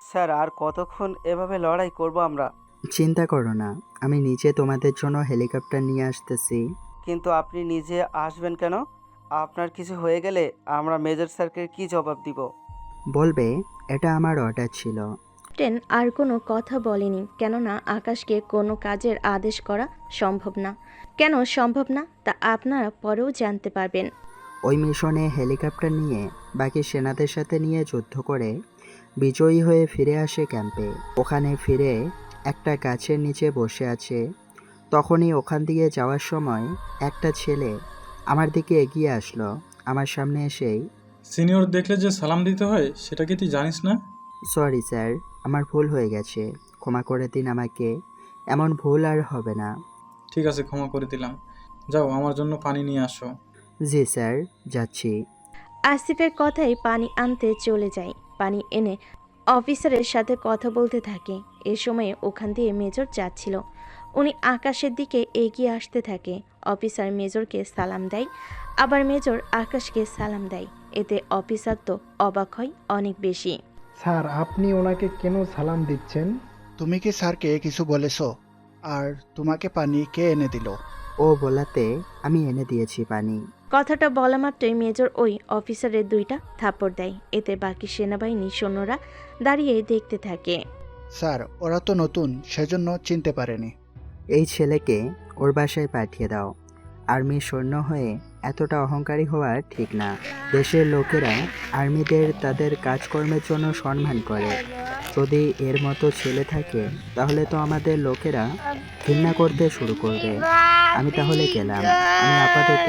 Sir, আর কতক্ষণ এভাবে লড়াই করব আমরা? চিন্তা করো না, আমি নিজে তোমাদের জন্য হেলিকপ্টার নিয়ে আসতেছি। কিন্তু আপনি নিজে আসবেন কেন? আপনার কিছু হয়ে গেলে আমরা মেজর স্যারকে কি জবাব দিব? বলবে এটা আমার অর্ডার ছিল। ক্যাপ্টেন আর কোনো কথা বলেনি, কেননা আকাশকে কোনো কাজের আদেশ করা সম্ভব না। কেন সম্ভব না তা আপনারা পরেও জানতে পারবেন। ওই মিশনে হেলিকপ্টার নিয়ে বাকি সেনাদের সাথে নিয়ে যুদ্ধ করে বিজয়ী হয়ে ফিরে আসে ক্যাম্পে। ওখানে ফিরে একটা গাছের নিচে বসে আছে। তখনই ওখান দিয়ে যাওয়ার সময় একটা ছেলে আমার দিকে এগিয়ে আসলো। আমার সামনে এসেই, সিনিয়র দেখলে যে সালাম দিতে হয় সেটা কি তুই জানিস না? সরি স্যার, আমার ভুল হয়ে গেছে, ক্ষমা করে দিন আমাকে, এমন ভুল আর হবে না। ঠিক আছে, ক্ষমা করে দিলাম। যাও, আমার জন্য পানি নিয়ে আসো। জি স্যার, যাচ্ছি। আসিফের কথাই পানি আনতে চলে যায়। পানি এনে অফিসারের সাথে কথা বলতে থাকে। এ সময়ে ওখান দিয়ে মেজর যাচ্ছিল। উনি আকাশের দিকে এগিয়ে আসতে থাকে। অফিসার মেজরকে সালাম দেয়, আবার মেজর আকাশকে সালাম দেয়। এতে অফিসার তো অবাক হয় অনেক বেশি। স্যার, আপনি ওনাকে কেন সালাম দিচ্ছেন? তুমি কি স্যারকে কিছু বলেছো? আর তোমাকে পানি কে এনে দিল? ও বলাতে আমি এনে দিয়েছি পানি। কথাটা বলা মাত্রই মেজর ওই অফিসারের দুইটা থাপ্পড় দেয়। এতে বাকি সেনাবাহিনী সৈন্যরা দাঁড়িয়ে দেখতে থাকে। স্যার, ওরা তো নতুন, সেজন্য চিনতে পারেনি। এই ছেলেকে ওর বাসায় পাঠিয়ে দাও। আর্মির সৈন্য হয়ে এতটা অহংকারী হওয়া ঠিক না। দেশের লোকেরা আর্মিদের তাদের কাজকর্মের জন্য সম্মান করে। যদি এর মতো ছেলে থাকে তাহলে তো আমাদের লোকেরা ঘৃণা করতে শুরু করবে। আমি তাহলে গেলাম। আমি আপাতত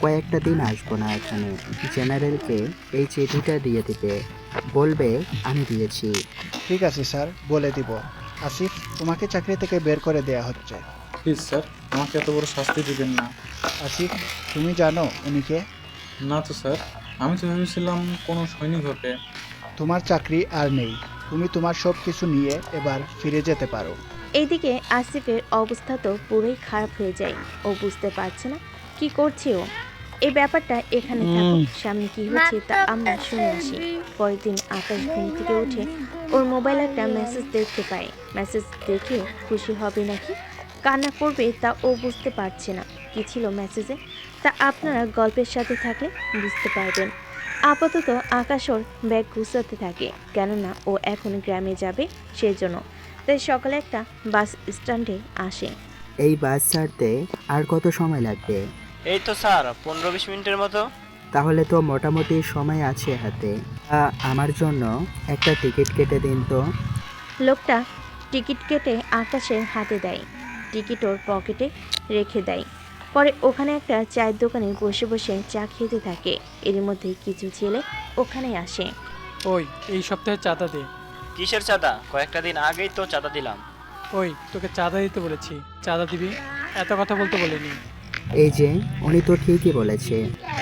কয়েকটা দিন আসবো না এখানে। জেনারেলকে এই চিঠিটা দিয়ে দিবে, বলবে আমি দিয়েছি। ঠিক আছে স্যার, বলে দিব। আসিফ, তোমাকে চাকরি থেকে বের করে দেয়া হচ্ছে। প্লিজ স্যার, আমাকে এত বড় শাস্তি দিবেন না। আসিফ, তুমি জানো উনি কে? না তো স্যার, আমি তো ভেবেছিলাম কোনো সৈনিক হবে। তোমার চাকরি আর নেই। তুমি তোমার সব কিছু নিয়ে এবার ফিরে যেতে পারো। এইদিকে আসিফের অবস্থা তো পুরোই খারাপ হয়ে যায়। ও বুঝতে পারছে না কি করছে ও। এই ব্যাপারটা এখানে থাকুক, সামনে কি হচ্ছে তা আমরা শুনে আসি। পরের দিন আকাশ ঘুম থেকে উঠে ওর মোবাইলে একটা মেসেজ দেখতে পায়। মেসেজ দেখে খুশি হবে নাকি কান্না করবে তা ও বুঝতে পারছে না। কি ছিল মেসেজে তা আপনারা গল্পের সাথে থাকলে বুঝতে পারবেন। আপাতত আকাশ ওর ব্যাগ গুছাতে থাকে, কেননা ও এখন গ্রামে যাবে সেজন্য। তাই সকালে একটা বাস স্ট্যান্ডে আসে। এই বাস ছাড়তে আর কত সময় লাগবে? এই তো স্যার 15-20 মিনিটের মতো। তাহলে তো মোটামুটি সময় আছে হাতে। আমার জন্য একটা টিকিট কেটে দিন তো। লোকটা টিকিট কেটে আকাশের হাতে দেয়। টিকিট ওর পকেটে রেখে দেয়। পরে ওখানে একটা চায়ের দোকানে বসে বসে চা খেতে থাকে। এর মধ্যে কিছু ছেলে ওখানে আসে। ওই, এই সপ্তাহে চাঁদা দে। কিসের চাঁদা? কয়েকটা দিন আগেই তো চাঁদা দিলাম। ওই, তোকে চাঁদা দিতে বলেছি, চাঁদা দিবি, এত কথা বলতে বলিনি। এই যে, উনি তো ঠিকই বলেছে,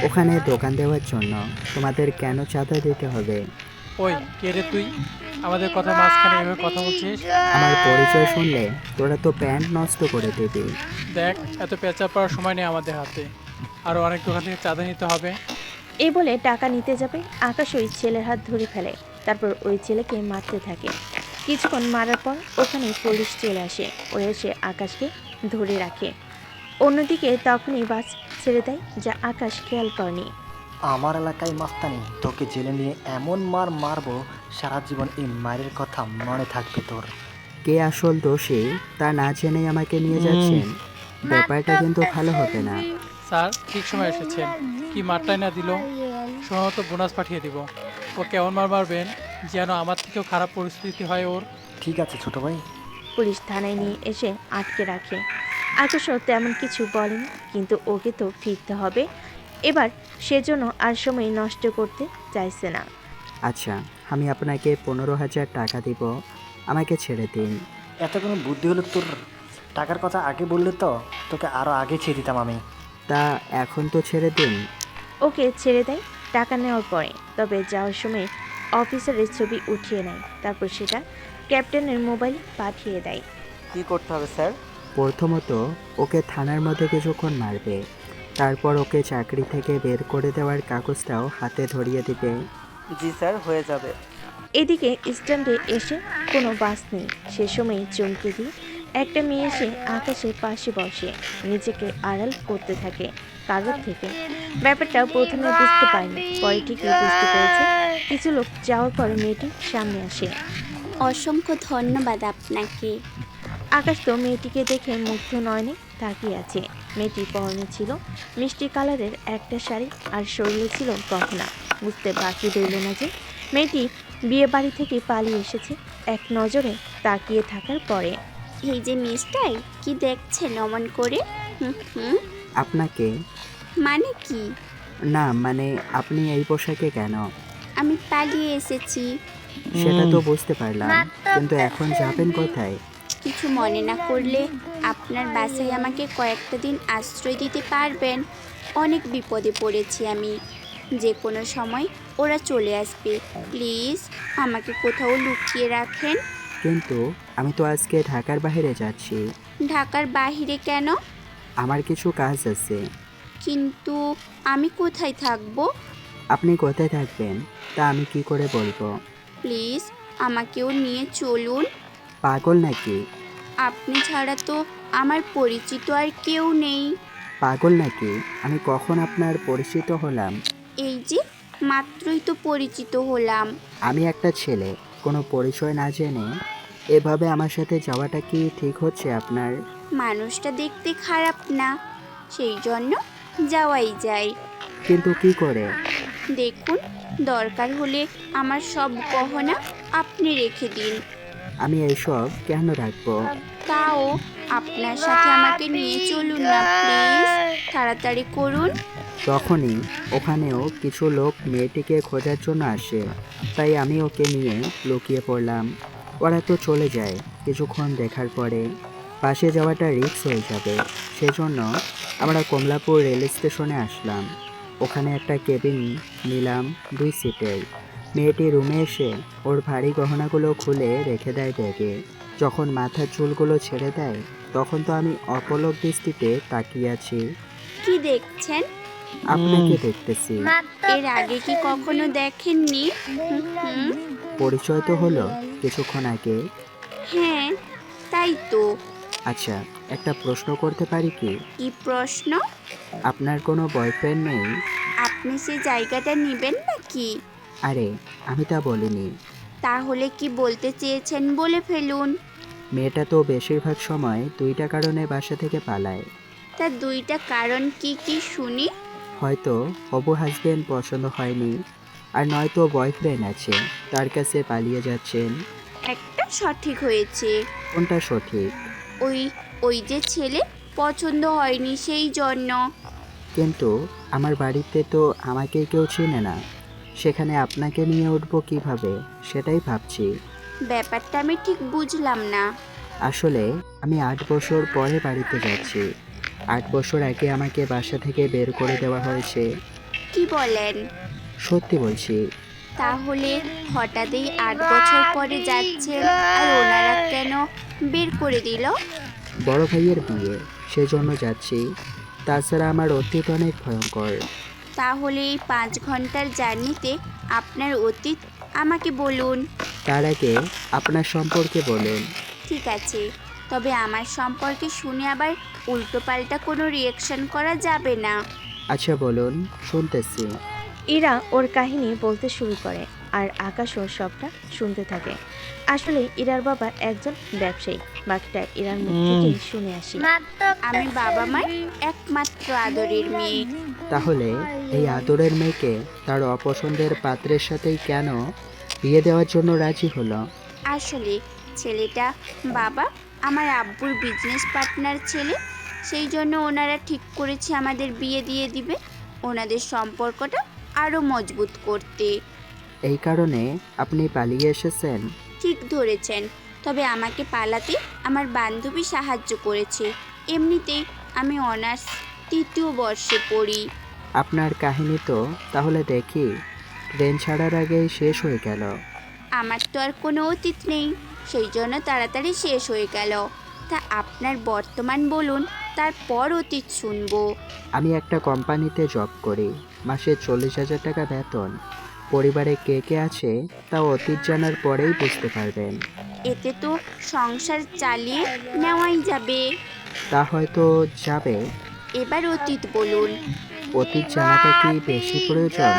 ওখানে দোকান দেওয়ার জন্য তোমাদের কেন চাঁদা দিতে হবে? ওই, কে রে তুই? আমাদের কথা মাঝখানে এভাবে কথা বলছিস? আমার পরিচয় শুনলে তোরা তো প্যান্ট নষ্ট করে দিবি। দেখ, এত পেঁচা পড়ার সময় নেই আমাদের হাতে, আরও অনেক দোকান থেকে চাঁদা নিতে হবে। এই বলে টাকা নিতে যাবে, আকাশ ওই ছেলের হাত ধরে ফেলে। তারপর ওই ছেলেকে মারতে থাকে। কিছুক্ষণ মারার পর ওখানে পুলিশ চলে আসে। ও এসে আকাশকে ধরে রাখে। অন্যদিকে তখনই বাস ছেড়ে দেয়, যা আকাশ খেয়াল করেনি। আমার এলাকায় মাস্তানি, তোকে জেলে নিয়ে এমন মার মারবো, সারা জীবন এই মায়ের কথা মনে থাকবে তোর। কে আসল দোষী তা না জেনেই আমাকে নিয়ে যাচ্ছেন, ব্যাপারটা কিন্তু ভালো হবে না। স্যার ঠিক সময় এসেছেন। কি মারটাই না দিল, সম্ভবত বোনাস পাঠিয়ে দিব। ও কেমন মার মারবেন যেন আমার থেকেও খারাপ পরিস্থিতি হয় ওর। ঠিক আছে ছোট ভাই। পুলিশ থানায় নিয়ে এসে আটকে রাখে। আকাশও তেমন কিছু বলেনি, কিন্তু ওকে তো ফিরতে হবে এবার, সেজন্য আর সময় নষ্ট করতে চাইছে না। আচ্ছা, আমি আপনাকে 15,000 টাকা দিব, আমাকে ছেড়ে দিন। এত কোনো বুদ্ধি হলো তোর? টাকার কথা আগে বললে তো তোকে আরো আগে ছেড়ে দিতাম আমি। তা এখন তো ছেড়ে দিন। ওকে ছেড়ে দেয় টাকা নেওয়ার পরে। তবে যাওয়ার সময় অফিসারের ছবি উঠিয়ে নেয়। তারপর সেটা ক্যাপ্টেনের মোবাইল পাঠিয়ে দেয়। কি করতে হবে স্যার? প্রথমত ওকে থানার মধ্যে কিছুক্ষণ মারবে, তারপর ওকে চাকরি থেকে বের করে দেওয়ার কাগজটাও হাতে ধরিয়ে দিবে। জি স্যার, হয়ে যাবে। এদিকে স্ট্যান্ডে এসে কোনো বাস নেই। সে সময় চমকে দিয়ে একটা মেয়ে এসে আকাশের পাশে বসে নিজেকে আড়াল করতে থাকে কারোর থেকে। ব্যাপারটা প্রথমে বুঝতে পারেনি, পরে ঠিকই বুঝতে পেরেছে। কিছু লোক যাওয়ার পর মেয়েটি সামনে আসে। অসংখ্য ধন্যবাদ আপনাকে। আকাশ তো মেয়েটিকে দেখে মুগ্ধ নয়নে তাকিয়ে আছে। মেয়েটি পরনে ছিল মিষ্টি কালারের একটা শাড়ি আর শরীরে ছিল গহনা। বুঝতে বাকি রইল না যে মেয়েটি বিয়ে বাড়ি থেকে পালিয়ে এসেছে এক নজরে তাকিয়ে থাকার পরে। এই যে মিস্টার, কি দেখছেন অমন করে? হুম, আপনাকে? মানে কি? না মানে আপনি এই পোশাকে কেন? আমি পালিয়ে এসেছি। সেটা তো বুঝতে পারলাম, কিন্তু এখন যাবেন কোথায়? কিছু মনে না করলে আপনার বাসায় আমাকে কয়েকটা দিন আশ্রয় দিতে পারবেন? অনেক বিপদে পড়েছি আমি। যে কোনো সময় ওরা চলে আসবে। প্লিজ আমাকে কোথাও লুকিয়ে রাখেন। কিন্তু আমি তো আজকে ঢাকার বাইরে যাচ্ছি। ঢাকার বাইরে কেন? আমার কিছু কাজ আছে। কিন্তু আমি কোথায় থাকবো? আপনি কোথায় থাকবেন তা আমি কি করে বলবো? প্লিজ আমাকেও নিয়ে চলুন। পাগল নাকি? আপনি ছাড়া তো আমার পরিচিত আর কেউ নেই। পাগল নাকি? আমি কখন আপনার পরিচিত হলাম? এই যে মাত্রই তো পরিচিত হলাম। আমি একটা ছেলে, কোনো পরিচয় না জেনে এভাবে আমার সাথে যাওয়াটা কি ঠিক হচ্ছে আপনার? মানুষটা দেখতে খারাপ না, সেই জন্য যাওয়াই যায়। কিন্তু কি করে? দেখুন, দরকার হলে আমার সব গহনা আপনি রেখে দিন। আমি এইসব কেন রাখবো? তাও আপনার সাথে আমাকে নিয়ে চলুন না প্লিজ, তাড়াতাড়ি করুন। তখনই ওখানেও কিছু লোক মেয়েটিকে খোঁজার জন্য আসে, তাই আমি ওকে নিয়ে লুকিয়ে পড়লাম। ওরা তো চলে যায় কিছুক্ষণ দেখার পরে। পাশে যাওয়াটা রিস্ক হয়ে যাবে, সেজন্য আমরা কমলাপুর রেল স্টেশনে আসলাম। ওখানে একটা কেবিন নিলাম 2 সিটের। মেয়েটি রুমে এসে ওর ভারী গহনাগুলো খুলে রেখে দেয় ব্যাগে। যখন মাথার চুলগুলো ছেড়ে দেয় তখন তো আমি অপলক দৃষ্টিতে তাকিয়ে আছি। কি দেখছেন? আপনাকে দেখতেছি। এর আগে কি কখনো দেখেননি? হুম, পরিচয় তো হলো কিছুক্ষণ আগে। হ্যাঁ তাই তো। আচ্ছা, একটা প্রশ্ন করতে পারি কি? কি প্রশ্ন? আপনার কোনো বয়ফ্রেন্ড নেই? আপনি সে জায়গাটা নেবেন নাকি? আরে আমি তা বলিনি। তাহলে কি বলতে চেয়েছেন বলে ফেলুন। মেয়েটা তো বেশিরভাগ সময় 2টা কারণে বাসা থেকে পালায়। তার 2টা কারণ কি কি শুনি। হয়তো হবু হাজবেন্ড পছন্দ হয়নি, আর নয়তো বয়ফ্রেন্ড আছে তার কাছে পালিয়ে যাচ্ছেন। একটা সঠিক হয়েছে। কোনটা সঠিক? ওই ওই যে ছেলে পছন্দ হয়নি সেই জন্য। কিন্তু আমার বাড়িতে তো আমাকেই কেউ চেনে না, সেখানে আপনাকে নিয়ে উঠবো কিভাবে সেটাই ভাবছি। ব্যাপারটা আমি ঠিক বুঝলাম না। আসলে আমি 8 বছর পরে বাড়িতে যাচ্ছি। 8 বছর আগে আমাকে বাসা থেকে বের করে দেওয়া হয়েছে। কি বলেন? সত্যি বলছি। তাহলে হঠাৎই 8 বছর পরে যাচ্ছেন, আর ওনারা কেন বের করে দিল? বড় ভাইয়ের বিয়ে, সেজন্য যাচ্ছি। তাছাড়া আমার অতীত অনেক ভয়ঙ্কর। তাহলে এই 5 ঘন্টার জার্নিতে আপনার অতীত আমাকে বলুন। তার আগে আপনার সম্পর্কে বলুন। ঠিক আছে, তবে আমার সম্পর্কে শুনে আবার উল্টোপাল্টা কোনো রিয়াকশন করা যাবে না। আচ্ছা বলুন, শুনতেছি। ইরা ওর কাহিনী বলতে শুরু করে আর আকাশও সবটা শুনতে থাকে। আসলে ইরার বাবা একজন ব্যবসায়ী। বাকিটা ইরার মুখ থেকেই শুনে আসি। আমি বাবা মার একমাত্র আদরের মেয়ে। তাহলে এই আদরের মেয়েকে তার অপছন্দের পাত্রের সাথেই কেন বিয়ে দেওয়ার জন্য রাজি হলো? আসলে ছেলেটা বাবা আমার আব্বুর বিজনেস পার্টনার ছেলে, সেই জন্য ওনারা ঠিক করেছে আমাদের বিয়ে দিয়ে দিবে, ওনাদের সম্পর্কটা আরও মজবুত করতে। এই কারণে আপনি পালিয়ে এসেছেন? ঠিক ধরেছেন, তবে আমাকে পালাতে আমার বান্ধবী সাহায্য করেছে। এমনিতেই আমি অনার্স 3য় বর্ষে পড়ি। আপনার কাহিনী তো তাহলে দেখি ট্রেন ছাড়ার আগেই শেষ হয়ে গেল। আমার তো আর কোনো অতীত নেই, সেই জন্য তাড়াতাড়ি শেষ হয়ে গেল। তা আপনার বর্তমান বলুন, তারপর অতীত শুনবো। আমি একটা কোম্পানিতে জব করি, মাসে 40,000 টাকা বেতন। পরিবারে কে কে আছে তাও অতীত জানার পরেই বুঝতে পারবেন। এতে তো সংসার চালিয়ে নেওয়াই যাবে। তা হয়তো যাবে। এবার অতীত বলুন। অতীত জানাটা কি বেশি প্রয়োজন?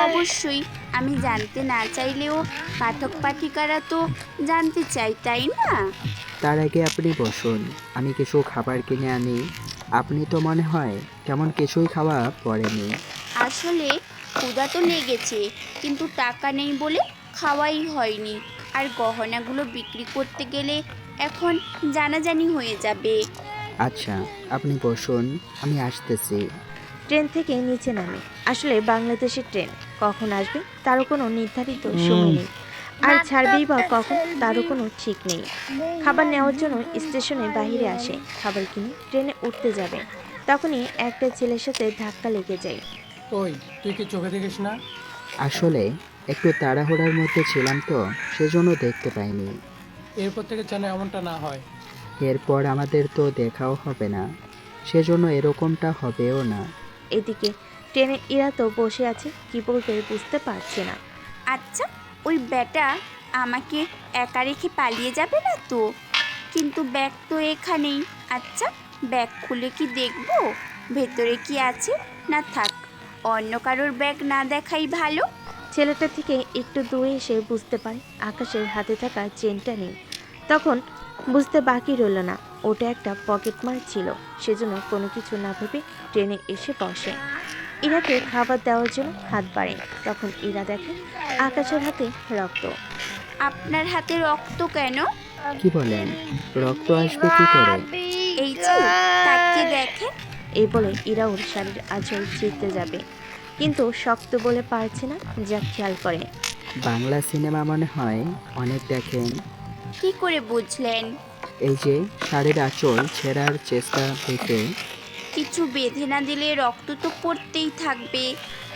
অবশ্যই, আমি জানতে না চাইলেও পাঠক পাঠিকারা তো জানতে চাই, তাই না? তার আগে আপনি বসুন, আমি কিছু খাবার কিনে আনি। আপনি তো মনে হয় তেমন কিছুই খাওয়া পড়েনি। আসলে ক্ষুধা তো লেগেছে, কিন্তু টাকা নেই বলে খাওয়াই হয়নি। আর গহনাগুলো বিক্রি করতে গেলে এখন জানাজানি হয়ে যাবে। আচ্ছা, আপনি বসুন, আমি আসতেছি। ট্রেন থেকে নিচে নামে। আসলে বাংলাদেশের ট্রেন কখন আসবে তারও কোনো নির্ধারিত সময় নেই, আর ছাড়বেই বা কখন তারও কোনো ঠিক নেই। খাবার নেওয়ার জন্য স্টেশনের বাইরে আসে, খাবার কিনে ট্রেনে উঠতে যাবে, তখনই একটা ছেলের সাথে ধাক্কা লেগে যায়। ওই, তুই কি চোখে দেখিস না? আসলে একটু তাড়াহুড়ার মধ্যে ছিলাম তো, সেজন্য দেখতে পাইনি। এরপর থেকে যেন এমনটা না হয়। এরপর আমাদের তো দেখাও হবে না, সেজন্য এরকমটা হবেও না। এদিকে ট্রেনে ইরা তো বসে আছে, কি বলবে বুঝতে পারছে না। আচ্ছা, ওই ব্যাটা আমাকে একা রেখে পালিয়ে যাবে না তো? কিন্তু ব্যাগ তো এখানেই। আচ্ছা, ব্যাগ খুলে কি দেখবো ভেতরে কি আছে? না থাক, অন্য কারোর ব্যাগ না দেখাই ভালো। ছেলেটা থেকে একটু দূরে এসে বুঝতে পারে আকাশের হাতে থাকা চেনটা নেই। তখন বুঝতে বাকি রইল না, ওটা একটা পকেট মার ছিল। সেজন্য কোনো কিছু না ভেবে ট্রেনে এসে বসে। ইরাকে খাবার দেওয়ার জন্য হাত বাড়ে, তখন ইরা দেখে আকাশের হাতে রক্ত। আপনার হাতে রক্ত কেন? কি বলেন? রক্ত আসবে কি করে? এই যে, তাকিয়ে দেখে। এই বলে ইরা ওর শাড়ির আঁচল ছিঁড়তে যাবে, কিন্তু শক্ত বলে পারছে না, যা খেয়াল করে। বাংলা সিনেমা মনে হয় অনেক দেখেন। কি করে বুঝলেন? এই যে শাড়ির আঁচল ছেঁড়ার চেষ্টা দেখে। কিছু বেঁধে না দিলে রক্ত তো পড়তেই থাকবে।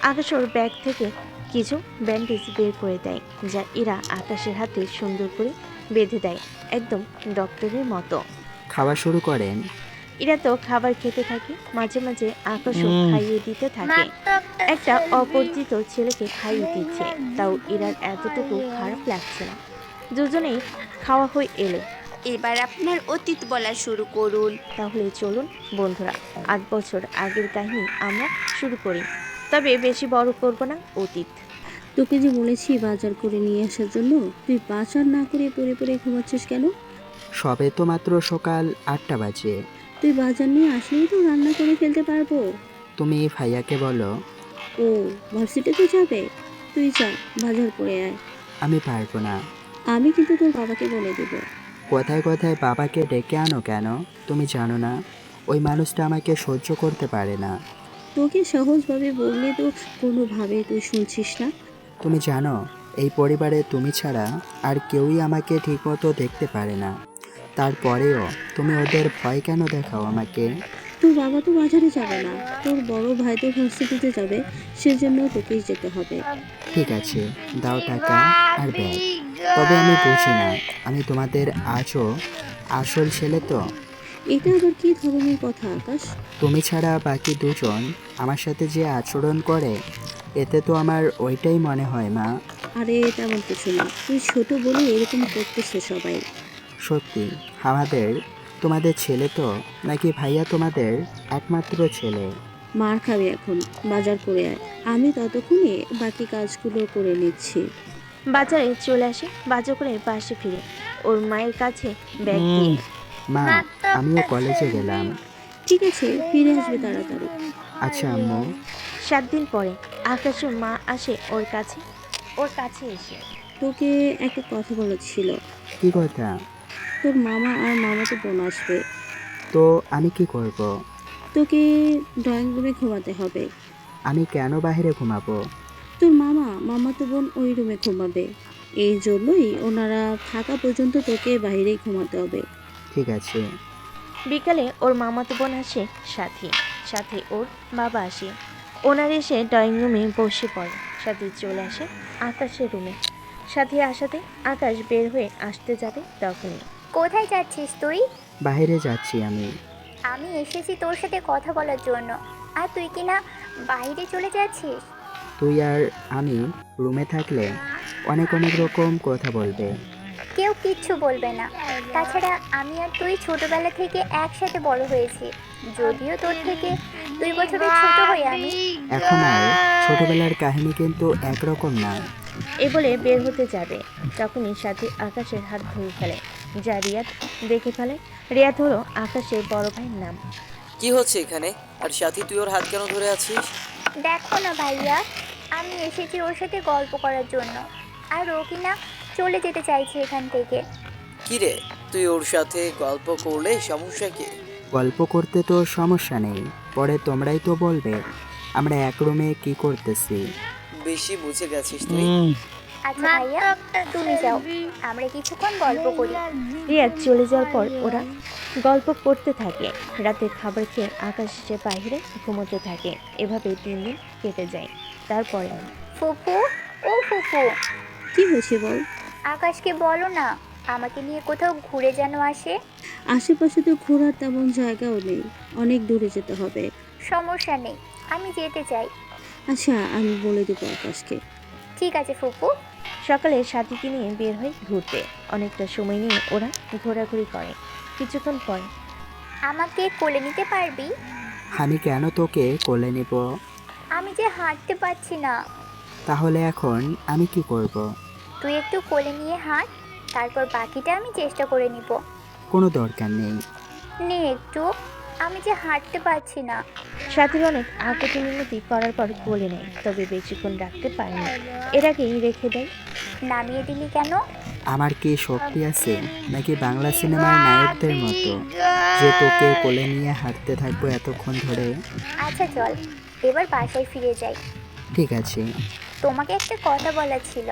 আকাশ ওর ব্যাগ থেকে কিছু ব্যান্ডেজ বের করে দেয়, যা ইরা আকাশের হাতে সুন্দর করে বেঁধে দেয়, একদম ডক্টরের মতো। খাওয়া শুরু করেন। ইরা তো খাবার খেতে থাকে, মাঝে মাঝে আকাশও খাইয়ে দিতে থাকে। একটা অপরিচিত ছেলেকে খাইয়ে দিচ্ছে, তাও ইরার এতটুকু খারাপ লাগছে না। দুজনেই খাওয়া হয়ে এলো। এবার আপনার অতীত বলা শুরু করুন। তাহলে চলুন বন্ধুরা, 8 বছর আগের কাহিনী আমরা শুরু করি, তবে বেশি বড় করব না। অতীত। তোকে যে বলেছি বাজার করে নিয়ে আসার জন্য, তুই বাজার না করে পড়ে পড়ে ঘুমাচ্ছিস কেন? সবে তো মাত্র সকাল 8টা বাজে। তুই বাজার নিয়ে আসলেই তো রান্না করে ফেলতে পারবো। তুমি ভাইয়াকে বলো। ও ভার্সিটিতে যাবে? তুই যা, বাজার করে আয়। আমি পারবো না। আমি কিন্তু তোর বাবাকে বলে দেব। কোথায় কোথায় বাবাকে ডেকে আনো কেন? তুমি জানো না ওই মানুষটা আমাকে সহ্য করতে পারে না। তোকে সহজভাবে বললে তো কোনোভাবে তুই শুনছিস না। তুমি জানো এই পরিবারে তুমি ছাড়া আর কেউই আমাকে ঠিকমতো দেখতে পারে না। তারপরেও তুমি ওদের ভয় কেন দেখাও আমাকে? তোর বাবা তো বাজারে যাবে না, তোর বড় ভাই তো ভার্সিটিতে যাবে, সেজন্য তোকেই যেতে হবে। ঠিক আছে, দাও টাকা আর ব্যাগ। তবে আমি বুঝি না, আমি তোমাদের আজও আসল ছেলে তো? এটা আবার কি ধরনের কথা আকাশ? তুমি ছাড়া বাকি দুজন আমার সাথে যে আচরণ করে, এতে তো আমার ওইটাই মনে হয় মা। আরে তেমন কিছু না, তুই ছোট বলে এরকম করতেছে সবাই। সত্যি আমাদের তোমাদের ছেলে তো, নাকি ভাইয়া তোমাদের একমাত্র ছেলে? মার খাবে এখন, বাজার করে আয়। আমি ততক্ষণে বাকি কাজগুলো করে নিচ্ছি। বাজারে চলে আসে, বাজার করে পাশে ফিরে ওর মায়ের কাছে ব্যাগ দিয়ে। মা, আমিও কলেজে গেলাম। ঠিক আছে, ফিরে আসবে তাড়াতাড়ি। আচ্ছা আম্মু। 7 দিন পরে আকাশের মা আসে ওর কাছে এসে। তোকে একটা কথা বলার ছিল। কি কথা? তোর মামা আর মামাতো বোন আসবে। তো আমি কি করব? তোকে ড্রয়িং রুমে ঘুমাতে হবে। আমি কেন বাইরে ঘুমাবো? তোর মামাতো বোন ওই রুমে ঘুমাবে, এই জন্যই ওনারা থাকা পর্যন্ত তোকে বাইরেই ঘুমাতে হবে। ঠিক আছে। বিকালে ওর মামাতো বোন আসে, সাথে ওর বাবা আসে। ওনার এসে ড্রয়িং রুমে বসে পড়ে। সাথে চলে আসে আকাশের রুমে। সাথে আসাতে আকাশ বের হয়ে আসতে যাবে, তখনই। কোথায় যাচ্ছিস তুই? বাইরে যাচ্ছি আমি। আমি এসেছি তোর সাথে কথা বলার জন্য, আর তুই কি না বাইরে চলে যাচ্ছিস? তুই আর আমি রুমে থাকলে অনেক অনেক রকম কথা বলবে। কেউ কিচ্ছু বলবে না। তাছাড়া আমি আর তুই ছোটবেলা থেকে একসাথে বড় হয়েছি, যদিও তোর থেকে 2 বছরের ছোট হই আমি। এখন আর ছোটবেলার কাহিনী কিন্তু একরকম না। এ বলে বের হতে যাবে, তখনই সাথী আকাশের হাত ধরে ফেলে, যা রিয়াদ দেখে ফেলে। রিয়াদ হলো আকাশের বড় ভাইয়ের নাম। কি হচ্ছে এখানে? আর সাথী তুই ওর হাত কেন ধরে আছিস? দেখো না ভাইয়া, আমি এসেছি ওর সাথে গল্প করার জন্য, আর ও কিনা চলে যেতে চাইছে এখান থেকে। কি রে, তুই ওর সাথে গল্প করলে সমস্যা কি? গল্প করতে তো সমস্যা নেই, পরে তোমরাই তো বলবে আমরা এক রুমে কি করতেছি। বেশি বুঝে গেছিস তুই। আচ্ছা ভাইয়া, তুমি যাও, আমরা কিছুক্ষণ গল্প করি। রিয়াদ চলে যাওয়ার পর ওরা গল্প করতে থাকে। রাতে খাবার খেয়ে আকাশ এসে বাইরে ঘুমোতে থাকে। এভাবে 3 দিন কেটে যায়। তারপরে ফুফু, ও ফুফু, কি হয়েছে বল? আকাশকে বলো না আমাকে নিয়ে কোথাও ঘুরে যেন আসে। আশেপাশে তো ঘোরার তেমন জায়গাও নেই, অনেক দূরে যেতে হবে। সমস্যা নেই, আমি যেতে চাই। আচ্ছা, আমি বলে দেবো আকাশকে। ঠিক আছে ফুফু। সকালে সাথীকে নিয়ে বের হয় ঘুরতে। অনেকটা সময় নিয়ে ওরা ঘোরাঘুরি করে। কিছুক্ষণ পর আমাকে কোলে নিতে পারবি? আমি কেন তোকে কোলে নেব? আমি যে হাঁটতে পারছি না। তাহলে এখন আমি কি করব? তুই একটু কোলে নিয়ে হাঁট, তারপর বাকিটা আমি চেষ্টা করে নিব। কোনো দরকার নেই। নে একটু, আমি যে হাঁটতে পারছি না। সাথীর অনেক আকুতি মিনতি করার পর বলে নেয়, তবে বেশিক্ষণ রাখতে পারেনি। এর আগেই রেখে দেয়। নামিয়ে দিলি কেন? আমার কি শক্তি আছে নাকি বাংলা সিনেমার নায়কদের মতো যে তোকে কোলে নিয়ে হাঁটতে থাকবো এতক্ষণ ধরে? আচ্ছা চল, এবার বাসায় ফিরে যাই। ঠিক আছে। তোমাকে একটা কথা বলার ছিল।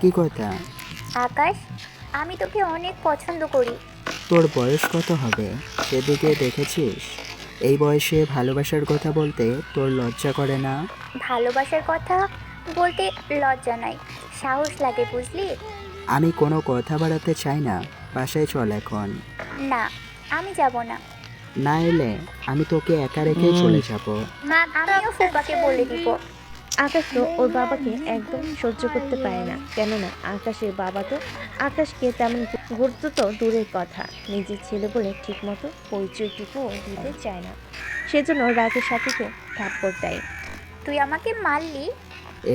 কি কথা? আকাশ, আমি তোকে অনেক পছন্দ করি। তোর বয়স কত হবে সেদিকে দেখেছিস? এই বয়সে ভালোবাসার কথা বলতে তোর লজ্জা করে না? ভালোবাসার কথা বলতে লজ্জা নাই, সাহস লাগে বুঝলি। আমি কোনো কথা বাড়াতে চাই না, বাসায় চল এখন। না, আমি যাব না। না এলে আমি তোকে একা রেখে চলে যাব। আমিও ফুপাকে বলে দিব। আকাশ তো ওর বাবাকে একদম সহ্য করতে পারে না, কেননা আকাশের বাবা তো আকাশকে তেমন গুরুত্ব তো দূরের কথা, নিজের ছেলে বলে ঠিকমতো পরিচয়টুকুও দিতে চায় না। সেজন্য রাগের সাথীকে থাপ্পড় দেয়। তুই আমাকে মারলি?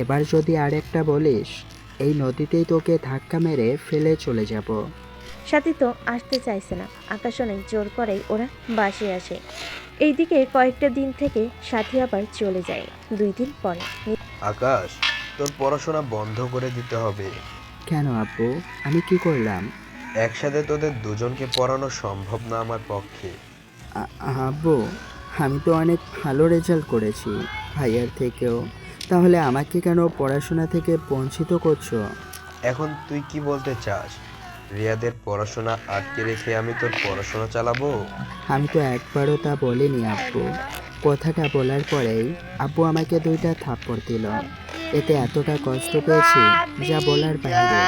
এবার যদি আরেকটা বলিস এই নদীতেই তোকে ধাক্কা মেরে ফেলে চলে যাব। সাথী তো আসতে চাইছে না। আকাশ অনেক জোর করেই ওরা বাসে আসে। এইদিকে কয়েকটা দিন থেকে সাথী আবার চলে যায়। 2 দিন পরে আকাশ, তোর পড়াশোনা বন্ধ করে দিতে হবে। কেন আব্বু, আমি কি করলাম? একসাথে তোদের দুজনকে পড়ানো সম্ভব না আমার পক্ষে। আব্বু, আমি তো অনেক ভালো রেজাল্ট করেছি ভাইয়ার থেকেও, তাহলে আমাকে কেন পড়াশোনা থেকে বঞ্চিত করছো? এখন তুই কি বলতে চাস? রিয়াদের পড়াশোনা আটকে রেখে আমি তোর পড়াশোনা চালাবো? আমি তো একবারও তা বলিনি আব্বু। কথাটা বলার পরেই আব্বু আমাকে 2টা থাপ্পড় দিল। এতে এতটা কষ্ট পেয়েছি যা বলার বাইরে।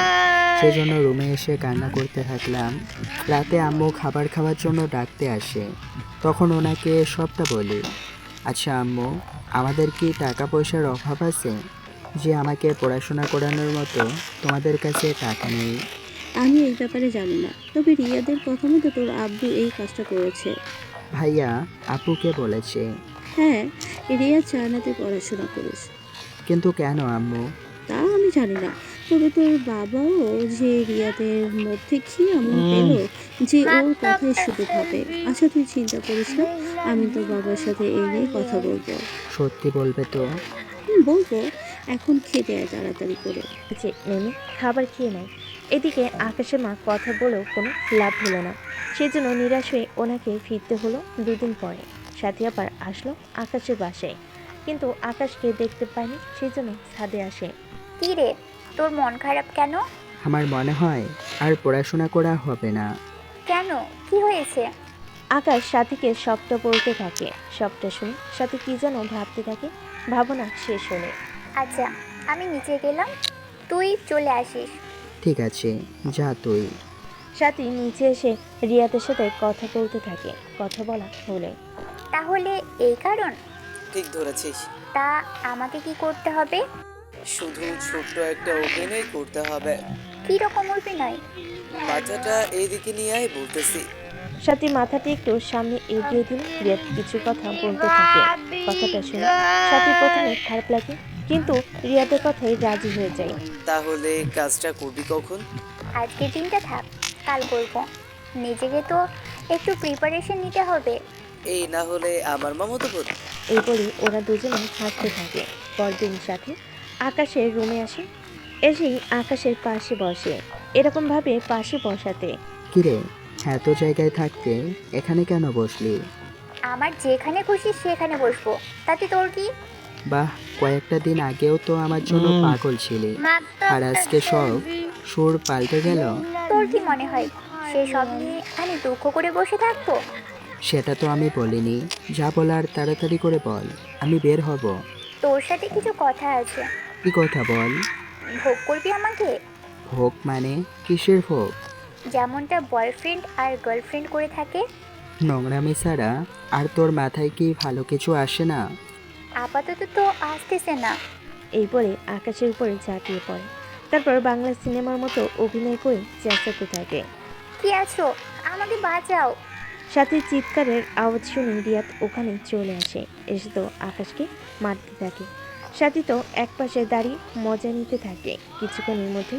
সেজন্য রুমে এসে কান্না করতে থাকলাম। রাতে আম্মু খাবার খাওয়ার জন্য ডাকতে আসে, তখন ওনাকে সবটা বলি। আচ্ছা আম্মু, আমাদের কি টাকা পয়সার অভাব আছে যে আমাকে পড়াশোনা করানোর মতো তোমাদের কাছে টাকা নেই? আমি এই ব্যাপারে জানি না, তবে রিয়াদের কথা মতো তোর আব্বু এই কাজটা করেছে। ভাইয়া আপুকে বলেছে। হ্যাঁ, রিয়া চায় না তুই পড়াশোনা করিস। কিন্তু কেন আম্মু? তা আমি জানি না, তবে তোর বাবাও যে রিয়াদের মধ্যে কি এমন পেল যে ওর কথাই শুধু ভাবে। আচ্ছা তুই চিন্তা করিস না, আমি তোর বাবার সাথে এই নিয়ে কথা বলবো। সত্যি বলবে তো? বলবো। এখন খেতে আয় তাড়াতাড়ি করে। যে নেমে খাবার খেয়ে নেয়। এদিকে আকাশের মা কথা বলেও কোনো লাভ হলো না। সেজন্য নিরাশ হয়ে ওনাকে ফিরতে হলো 2 দিন পরে। সাথী আবার আসলো আকাশের বাসায়, কিন্তু আকাশকে দেখতে পায়নি, সেজন্য ছাদে আসে। কি রে, তোর মন খারাপ কেন? আমার মনে হয় আর পড়াশোনা করা হবে না। কেন, কি হয়েছে? আকাশ সাথীকে সবটা বলতে থাকে। সবটা শুনে সাথী কি যেন ভাবতে থাকে। ভাবনা শেষ হলে আচ্ছা, আমি নিচে গেলাম, তুই চলে আসিস। ঠিক আছে, যা তুই। সাথী নিচে এসে রিয়াদের সাথে কথা বলতে থাকে। কথা বলা হলে তাহলে এই কারণ? ঠিক ধরেছিস। তা আমাকে কি করতে হবে? শুধু ছোট্ট একটা অভিনয় করতে হবে। কি রকম অভিনয়? মাথাটা এইদিকে নিয়ে আয় বলতেছি। সাথী মাথাটি একটু সামনে এগিয়ে দিল। রিয়াদ কিছু কথা বলতে থাকে। কথাটা শুনে সাথী প্রথমে খারাপ লাগে, কিন্তু রিয়াদের কথাই রাজি হয়ে যায়। তাহলে কাজটা করবি কখন? আজকের দিনটা থাক, কাল করবো। নিজেকে তো একটু প্রিপারেশন নিতে হবে। এই না হলে আমার মামাতো বোন। এই বলে ওরা দুজনে হাসতে থাকে। পরদিন সাথে আকাশের রুমে আসে, এসেই আকাশের পাশে বসে। এরকম ভাবে পাশে বসাতে কিরে, এত জায়গায় থাকতে এখানে কেন বসলি? আমার যেখানে খুশি সেখানে বসবো, তাতে তোর কি? বাহ, কয়েকটা দিন আগেও তো আমার জন্য পাগল ছিলি, আর আজকে সব সুর পাল্টে গেল। তোর কি মনে হয় সে সব নিয়ে আমি দুঃখ করে বসে থাকবো? সেটা তো আমি বলিনি। যা বলার তাড়াতাড়ি করে বল, আমি বের হব। তোর সাথে কিছু কথা আছে। কি কথা বল? ভোগ করবি আমাকে? ভোগ মানে? কিসের ভোগ? যেমনটা বয়ফ্রেন্ড আর গার্লফ্রেন্ড করে থাকে। নোংরামি ছাড়া আর তোর মাথায় কি ভালো কিছু আসে না? আপাতত তো আসতেছে না। এই বলে আকাশের উপরে ঝাঁপিয়ে পড়ে। তারপর বাংলা সিনেমার মতো অভিনয় করে চেঁচাতে থাকে। কি আছো, আমাকে বাঁচাও। সাথীর চিৎকারের আওয়াজ শুনে রিয়াদ ওখানে চলে আসে। এসে তো আকাশকে মারতে থাকে। সাথী তো একপাশে দাঁড়িয়ে মজা নিতে থাকে। কিছুক্ষণের মধ্যে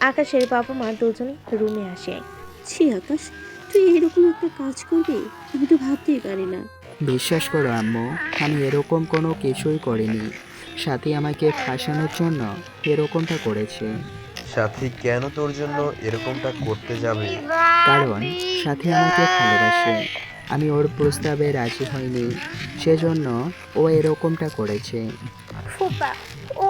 আকাশের বাবা মা দুজনে রুমে আসে। ছি আকাশ, তুই এরকম একটা কাজ করবি? আমি তো ভাবতেই পারি না। বিশ্বাস করো আম্মু, আমি এরকম কোনো কিছুই করিনি। সাথী আমাকে ফাঁসানোর জন্য এরকমটা করেছে। সাথী কেন তোর জন্য এরকমটা করতে যাবে? কারণ সাথী আমাকে ভালোবাসে। আমি ওর প্রস্তাবে রাজি হইনি, সেজন্য ও এরকমটা করেছে। ফুপা, ও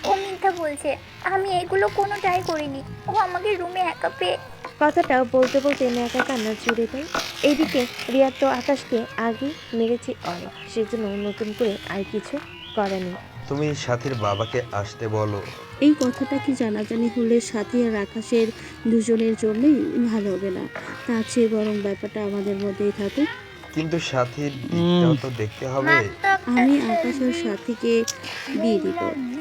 ও মিথ্যা বলছে। আমি এগুলো কোনোটাই করিনি। ও আমাকে রুমে একা পেয়ে। কথাটা বলতে বলতে ন্যাকা কান্না জুড়ে দেয়। এইদিকে রিয়াদ তো আকাশকে আগে মেরেছে অনেক, সেজন্য নতুন করে আর কিছু করেনি। তুমি সাথীর বাবাকে আসতে বলো। এই কথাটা কি জানাজানি হলে সাথী আর আকাশের দুজনের জন্যই ভালো হবে না। তার চেয়ে বরং ব্যাপারটা আমাদের মধ্যেই থাকুক। কিন্তু সাথীর দিকটাও তো দেখতে হবে। আমি আকাশ আর সাথীকে বিয়ে দিব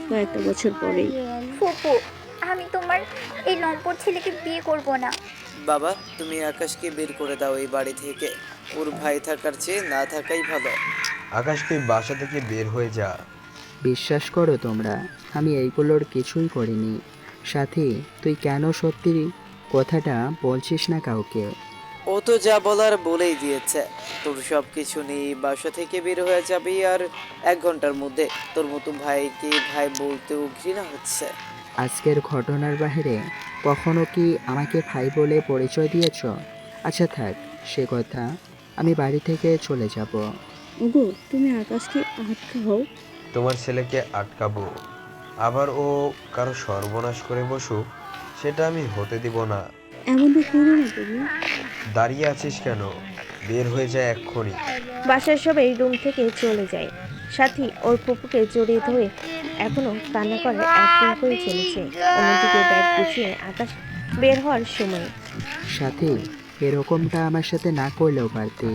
কয়েকটা বছর পরেই। ফুপু, আমি তোমার এই লম্পট ছেলেকে বিয়ে করব না। বাবা, তুমি আকাশকে বের করে দাও এই বাড়ি থেকে। ওর ভাই থাকার চেয়ে না থাকাই ভালো। আকাশ, তুই বাসা থেকে বের হয়ে যা। বিশ্বাস করো তোমরা, আমি এইগুলোর কিছুই করিনি। সাথী, তুই কেন সত্যি কথাটা বলছিস না কাউকে? ও তো যা বলার বলেই দিয়েছে। তোর সব কিছু নিয়ে বাসা থেকে বের হয়ে যাবি, আর 1 ঘন্টার মধ্যে তোর মতো ভাইকে ভাই বলতেও ঘৃণা হচ্ছে। আজকের ঘটনার বাইরে কখনো কি আমাকে ভাই বলে পরিচয় দিয়েছ? আচ্ছা থাক সে কথা, আমি বাড়ি থেকে চলে যাব। ওগো, তুমি আকাশকে আটকাও। তোমার ছেলেকে আটকাবো, আবার ও কারো সর্বনাশ করে বসুক, সেটা আমি হতে দিব না। এমনটা করো না তুমি। দাঁড়িয়ে আছিস কেন? বের হয়ে যায় এক্ষুনি। বাসার সবাই রুম থেকে চলে যায়। সাথী ওর পুপুকে জড়িয়ে ধরে এখনো কান্না করে অ্যাক্টিং করে চলেছে। অন্যদিকে ব্যাগ গুছিয়ে আকাশ বের হওয়ার সময়। সাথী, এরকমটা আমার সাথে না করলেও পারতি।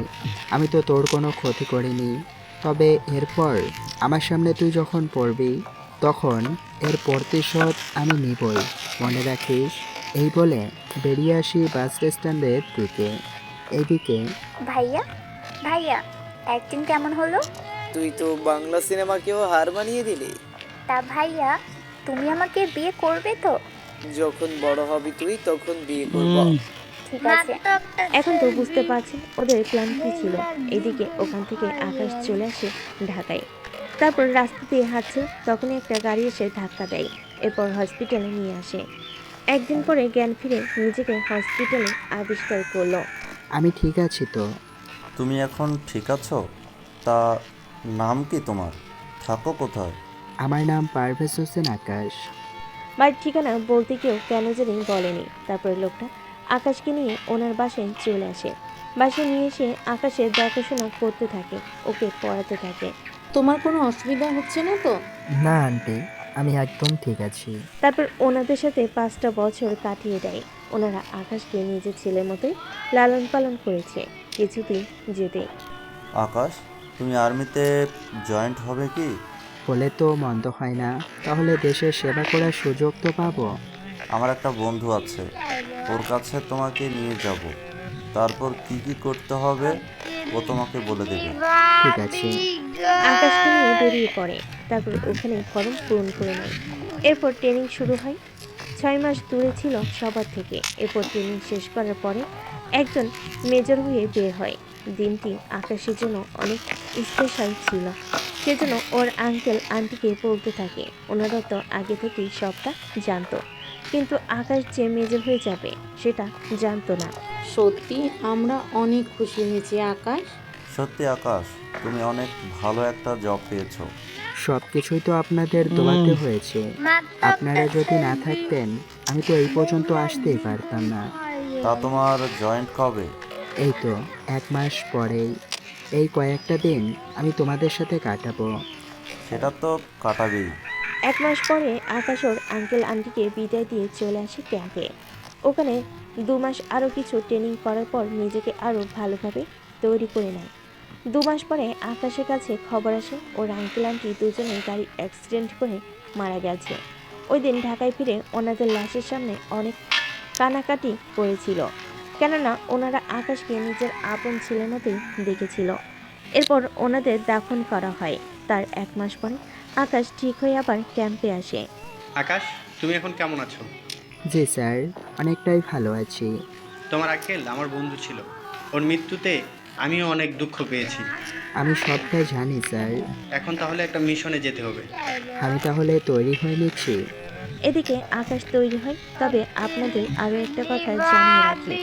আমি তো তোর কোনো ক্ষতি করিনি। তবে এরপর আমার সামনে তুই যখন পড়বি, তখন এর প্রতিশোধ আমি নিবই, মনে রাখিস। এই বলে বেরিয়ে আসি বাস স্ট্যান্ডের দিকে। এইদিকে ভাইয়া, ভাইয়া, অ্যাক্টিং কেমন হলো? তুই তো বাংলা সিনেমাকেও হার মানিয়ে দিলি। তা ভাইয়া, তুমি আমাকে বিয়ে করবে তো? যখন বড় হবি তুই তখন বিয়ে করব। ঠিক আছে। এখন তো বুঝতে পারছি ওদের প্ল্যান কি ছিল। এদিকে ওখান থেকে আকাশ চলে আসে ঢাকায়। তারপর রাস্তা দিয়ে হাঁটছে, তখনই একটা গাড়ি এসে ধাক্কা দেয়। এরপর হসপিটালে নিয়ে আসে। একদিন পরে জ্ঞান ফিরে নিজেকে হসপিটালে আবিষ্কার করলো। আমি ঠিক আছি তো? তুমি এখন ঠিক আছো? তা নাম কি তোমার? থাকো কোথায়? আমার নাম পারভেজ হোসেন আকাশ। বাড়ির ঠিকানা বলতে কেউ কেন জানি বলেনি। তারপরে লোকটা আকাশকে নিয়ে ওনার বাসায় চলে আসে। বাসায় নিয়ে এসে আকাশের দেখাশোনা করতে থাকে, ওকে পড়াতে থাকে। তোমার কোনো অসুবিধা হচ্ছে না তো? না আন্টি, আমি একদম ঠিক আছি। তারপর ওনাদের সাথে 5টা বছর কাটিয়ে দেয়। ওনারা আকাশকে নিজের ছেলের মতোই লালন পালন করেছে কিছুদিন যেতে। আকাশ, তুমি আর্মিতে জয়েন্ট হবে কি? হলে তো মন্দ হয় না, তাহলে দেশের সেবা করার সুযোগ তো পাবো। আমার একটা বন্ধু আছে, ওর কাছে তোমাকে নিয়ে যাব। তারপর কি কি করতে হবে ও তোমাকে বলে দেবে। ঠিক আছে। আকাশকে নিয়ে বেরিয়ে পড়ে। তারপর ওখানে ফর্ম পূরণ করে নেয়। এরপর ট্রেনিং শুরু হয়। 6 মাস দূরে ছিল সবার থেকে। এরপর ট্রেনিং শেষ করার পরে একজন মেজর হয়ে বের হয়। দিনটি আকাশের জন্য অনেক স্পেশাল ছিল। সেজন্য ওর আঙ্কেল আন্টিকে বলতে থাকে। ওনারা তো আগে থেকেই সবটা জানতো, কিন্তু আকাশ যে মেজর হয়ে যাবে সেটা জানতো না। সত্যি আমরা অনেক খুশি হয়েছি আকাশ। সত্যি আকাশ, তুমি অনেক ভালো একটা জব পেয়েছো। সব কিছুই তো আপনাদের দোয়াতে হয়েছে। আপনারা যদি না থাকতেন আমি তো এই পর্যন্ত আসতেই পারতাম না। তা তোমার জয়েন্ট কবে? এই তো 1 মাস পরেই। এই কয়েকটা দিন আমি তোমাদের সাথে কাটাবো। সেটা তো কাটাবেই। 1 মাস পরে আকাশ ওর আঙ্কেল আন্টিকে বিদায় দিয়ে চলে আসে ক্যাম্পে। ওখানে 2 মাস আরও কিছু ট্রেনিং করার পর নিজেকে আরও ভালোভাবে তৈরি করে নেয়। 2 মাস পরে আকাশের কাছে খবর আসে ওর আঙ্কেল আন্টি দুজনেই গাড়ি অ্যাক্সিডেন্ট করে মারা গেছে। ওই দিন ঢাকায় ফিরে ওনাদের লাশের সামনে অনেক কানাকাটি করেছিল, কেননা ওনারা আকাশকে নিজের আপন ছেলের মতোই দেখেছিল। এরপর ওনাদের দাফন করা হয়। তার 1 মাস পরে আকাশ ঠিক হয়ে আবার ক্যাম্পে আসে। আকাশ, তুমি এখন কেমন আছো? জি স্যার, অনেকটাই ভালো আছি। তোমার আঙ্কেল আমার বন্ধু ছিল, ওর মৃত্যুতে আমিও অনেক দুঃখ পেয়েছি। আমি সবটা জানি স্যার। এখন তাহলে একটা মিশনে যেতে হবে। আমি তাহলে তৈরি হয়ে নিচ্ছি। এদিকে আকাশ তৈরি হয়। তবে আপনাদের আরও একটা কথা জানিয়ে রাখি,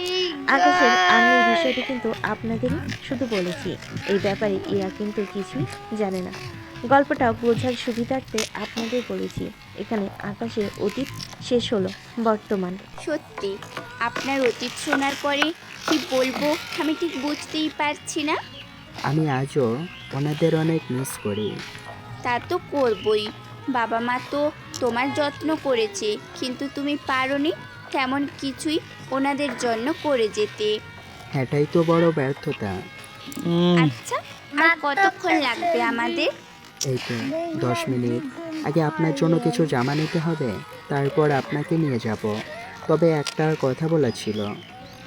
আকাশের আর্মির বিষয়টি কিন্তু আপনাদেরই শুধু বলেছি। এই ব্যাপারে এরা কিন্তু কিছুই জানে না। গল্পটা বোঝার সুবিধার্থে আপনাদের বলেছি। এখানে আকাশের অতীত শেষ হলো, বর্তমান। সত্যি আপনার অতীত শোনার পরে কি বলবো আমি ঠিক বুঝতেই পারছি না। আমি আজও ওনাদের অনেক মিস করি। তা তো করবই, বাবা মা তো তোমার যত্ন করেছে, কিন্তু তুমি পারোনি তেমন কিছুই ওনাদের জন্য করে যেতে। এটাই তো বড় ব্যর্থতা। আচ্ছা, আর কতক্ষণ লাগবে আমাদের? এই তো 10 মিনিট। আগে আপনার জন্য কিছু জামা নিতে হবে, তারপর আপনাকে নিয়ে যাব। তবে একটা কথা বলা ছিল।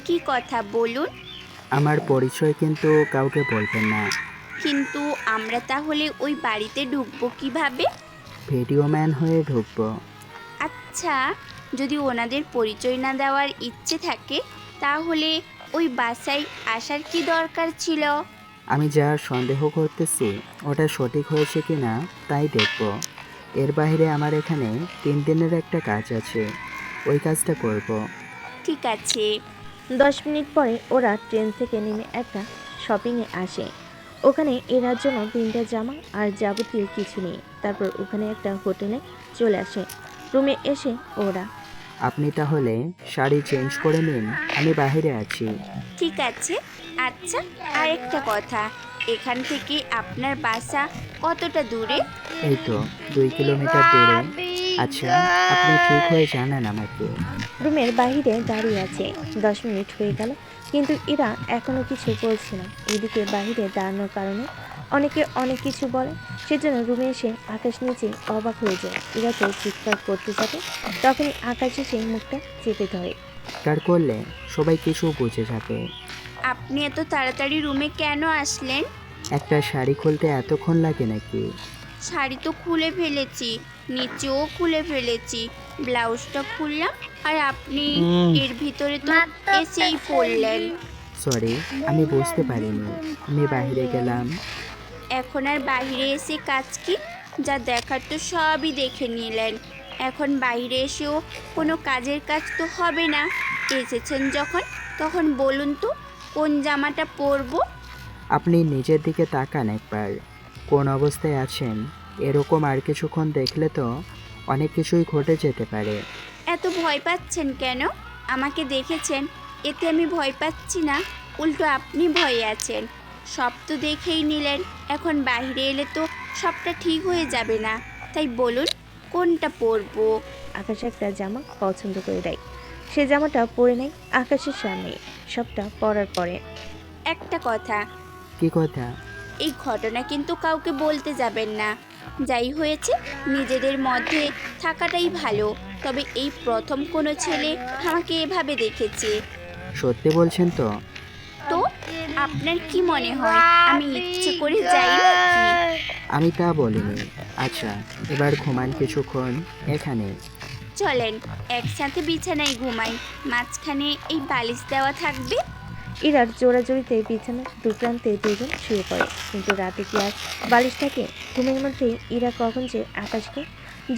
কি কথা বলুন? আমার পরিচয় কিন্তু কাউকে বলবেন না। কিন্তু আমরা তাহলে ওই বাড়িতে ঢুকবো কিভাবে? ভিডিও ম্যান হয়ে ঢুকবো। আচ্ছা, যদি ওনাদের পরিচয় না দেওয়ার ইচ্ছে থাকে তাহলে ওই বাসায় আসার কি দরকার ছিল? আমি যা সন্দেহ করতেছি ওটা সঠিক হয়েছে কিনা তাই দেখব। এর বাইরে আমার এখানে 3 দিনের একটা কাজ আছে, ওই কাজটা করব। ঠিক আছে। 10 মিনিট পরে ওরা ট্রেন থেকে নেমে একটা শপিংয়ে আসে। ওখানে এরার জন্য 3টা জামা আর যাবতীয় কিছু নেই। তারপর ওখানে একটা হোটেলে চলে আসে। রুমে এসে ওরা, আপনি তাহলে শাড়ি চেঞ্জ করে নিন, আমি বাইরে আছি। ঠিক আছে। আচ্ছা, আরেকটা কথা, এখান থেকে আপনার বাসা কতটা দূরে? এই তো 2 কিলোমিটার দূরে। আচ্ছা, আপনি ঠিক হয়ে জানান আমাকে। রুমের বাইরে দাঁড়িয়ে আছে। 10 মিনিট হয়ে গেল, কিন্তু এরা এখনো কিছু বলছে না। এদিকে বাইরে দাঁড়ানোর কারণে অনেকে অনেক কিছু বলে। সেজন্য রুমে এসে আকাশ নিচে অবাক হয়ে যায়। এরা তো চিৎকার করতে যাবে, তখনই আকাশ এসে মুখটা চেপে ধরে। কার করলে সবাই কিছু বুঝে যাবে। আপনি এত তাড়াতাড়ি রুমে কেন আসলেন? একটা শাড়ি খুলতে এতক্ষণ লাগে নাকি? শাড়ি তো খুলে ফেলেছি, নিচেও খুলে ফেলেছি, ব্লাউজটা খুললাম আর আপনি এর ভিতরে তো এসেই পড়লেন। সরি, আমি বুঝতে পারিনি, আমি বাইরে গেলাম। এখন আর বাইরে এসে কাজ কি? যা দেখার তো সবই দেখে নিলেন। এখন বাইরে এসেও কোনো কাজের কাজ তো হবে না। এসেছেন যখন, তখন বলুন তো কোন জামাটা পরবো? আপনি নিজের দিকে তাকান একবার, কোন অবস্থায় আছেন। এরকম আর কিছুক্ষণ দেখলে তো অনেক কিছুই ঘটে যেতে পারে। এত ভয় পাচ্ছেন কেন? আমাকে দেখেছেন, এতে আমি ভয় পাচ্ছি না, উল্টো আপনি ভয়ে আছেন। সব তো দেখেই নিলেন, এখন বাইরে এলে তো সবটা ঠিক হয়ে যাবে না। তাই বলুন কোনটা পরবো? আকাশ একটা জামা পছন্দ করে দেয়। সে জামাটা পরে নেয় আকাশের সামনে। সবটা পরার পরে একটা কথা, কি কথা? এই ঘটনা কিন্তু কাউকে বলতে যাবেন না। যাই হয়েছে নিজেদের মধ্যে থাকাটাই ভালো। তবে এই প্রথম কোনো ছেলে আমাকে এভাবে দেখেছে। সত্যি বলছেন তো? তো আপনার কি মনে হয় আমি ইচ্ছে করে যাই নাকি? আমি তা বলিনি। আচ্ছা, এবার ঘুমান কিছুক্ষণ এখানে। চলেন একসাথে বিছানায় ঘুমাই, মাঝখানে এই বালিশ দেওয়া থাকবে। ইরার জোড়াজড়িতে বিছানার দুপ্রান্তে দুজন শুয়ে পড়ে। কিন্তু রাতে কি আর বালিশ থাকে? ঘুমের মধ্যেই ইরা কখন যে আকাশকে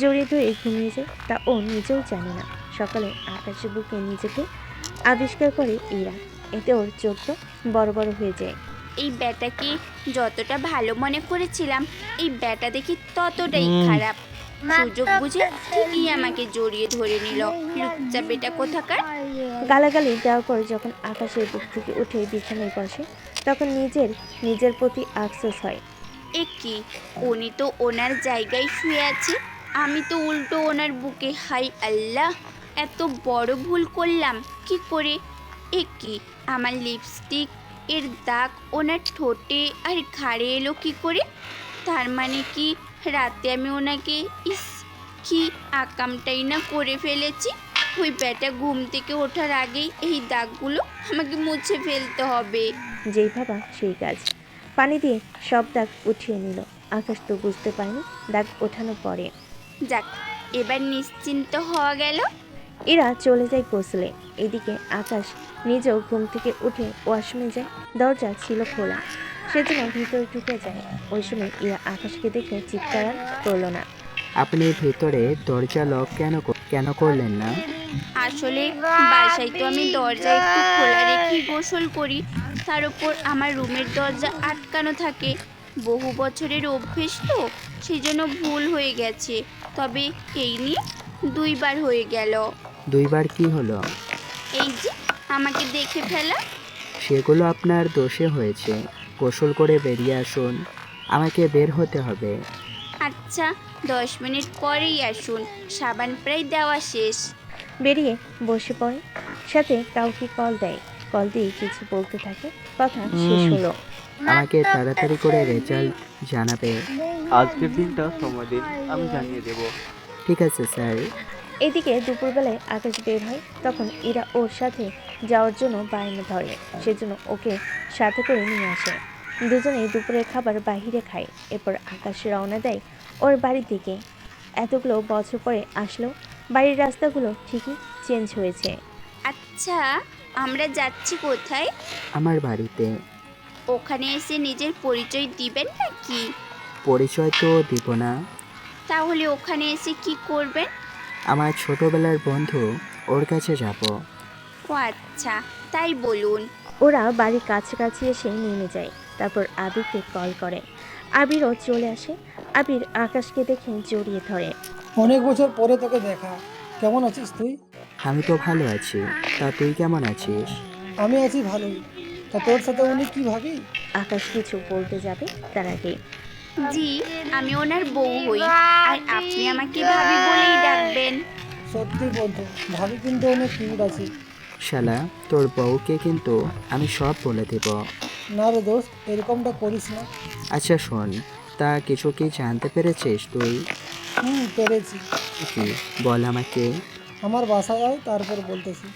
জড়িয়ে ধরে ঘুমিয়ে যায় তা ও নিজেও জানে না। সকালে আকাশের বুকে নিজেকে আবিষ্কার করে ইরা। এতে ওর চোখ তো বড় বড় হয়ে যায়। এই ব্যাটাকে যতটা ভালো মনে করেছিলাম, এই ব্যাটা দেখি ততটাই খারাপ। সুযোগ বুঝে ঠিকই আমাকে জড়িয়ে ধরে নিল, লুচ্চা বেটা কোথাকার। গালাগালি দেওয়ার পর যখন আকাশের বুক থেকে উঠে বিছানায় বসে তখন নিজের প্রতি আফসোস হয়। এ কি, উনি তো ওনার জায়গায় শুয়ে আছে, আমি তো উল্টো ওনার বুকে। হাই আল্লাহ, এত বড় ভুল করলাম কি করে? এ কি, আমার লিপস্টিক এর দাগ ওনার ঠোঁটে আর ঘাড়ে এলো কি করে? তার মানে কি রাতে আমি ওনাকে কি আকামটাই না করে ফেলেছি? ওই ব্যাটা ঘুম থেকে ওঠার আগেই এই দাগগুলো আমাকে মুছে ফেলতে হবে। যেই ভাবা সেই কাজ। পানি দিয়ে সব দাগ উঠিয়ে নিল। আকাশ তো বুঝতে পারেনি দাগ ওঠানোর পরে। যাক, এবার নিশ্চিন্ত হওয়া গেল। এরা চলে যায় গোসলে। এদিকে আকাশ নিজেও ঘুম থেকে উঠে ওয়াশরুমে যায়। দরজা ছিল খোলা, সেজন্য ভিতরে ঢুকে যায়। ওই সময় ইরা আকাশকে দেখে চিৎকার আর করল না। আপনি ভিতরে দরজা লক কেন করলেন না? আসলে বাসায় তো আমি দরজা একটু খোলা রেখে গোসল করি, তার উপর আমার রুমের দরজা আটকানো থাকে। বহু বছরের অভ্যেস তো, সেই জন্য ভুল হয়ে গেছে। তবে এই নিয়ে 2 বার হয়ে গেল। 2 বার কি হলো? এই যে আমাকে দেখে ফেলা। সেগুলো আপনার দোষে হয়েছে। গোসল করে বেরিয়ে আসুন, আমাকে বের হতে হবে। আচ্ছা, 10 মিনিট পরেই আসুন, সাবান প্রায় দেওয়া শেষ। বেরিয়ে বসে পড়ে, সাথে কাউকে কল দেয়। কল দিয়ে কিছু বলতে থাকে, কথা শেষ হলো। আমাকে তাড়াতাড়ি করে রেজাল্ট জানাবে। আজকের দিনটা সময় দিন, আমি জানিয়ে দেব। ঠিক আছে স্যার। এদিকে দুপুরবেলায় আকাশ বের হয়। তখন ইরা ওর সাথে যাওয়ার জন্য বায়না ধরে, সেজন্য ওকে সাথে করে নিয়ে আসে। দুজনেই দুপুরের খাবার বাহিরে খায়। এরপর আকাশ রওনা দেয় ওর বাড়ির দিকে। এতগুলো বছর পরে আসলেও বাড়ির রাস্তাগুলো ঠিকই চেঞ্জ হয়েছে। আচ্ছা, আমরা যাচ্ছি কোথায়? আমার বাড়িতে। ওখানে এসে নিজের পরিচয় দিবেন নাকি? পরিচয় তো দিব না। তাহলে ওখানে এসে কি করবেন? আমার ছোটবেলার বন্ধু, ওর কাছে যাব। ও আচ্ছা, তাই বলুন। ওরা বাড়ির কাছাকাছি এসে নেমে যায়। তারপর আবিরকে কল করে। আবিরও চলে আসে। আবির আকাশকে দেখে জড়িয়ে ধরে। অনেক বছর পরে তোকে দেখা, কেমন আছিস তুই? আমি তো ভালো আছি, তা তুই কেমন আছিস? আমি আছি ভালোই। তা তোর সাথে উনি কি ভাবি? আকাশ কিছু বলতে যাবে তার আগে। জি, আমি ওনার বউ হই, আর আপনি আমাকে ভাবি বলেই ডাকবেন। সত্যি বলতো, ভাবি কিন্তু অনেক কিউট আছে। শালা, তোর বউকে কিন্তু আমি সব বলে দেব। না রে দোস্ত, এরকমটা করিস না। আচ্ছা শোন, তা কিছু কি জানতে পেরেছিস তুই? পেরেছি। কি বল আমাকে। আমার বাসায় আয়, তারপর বলতেছি।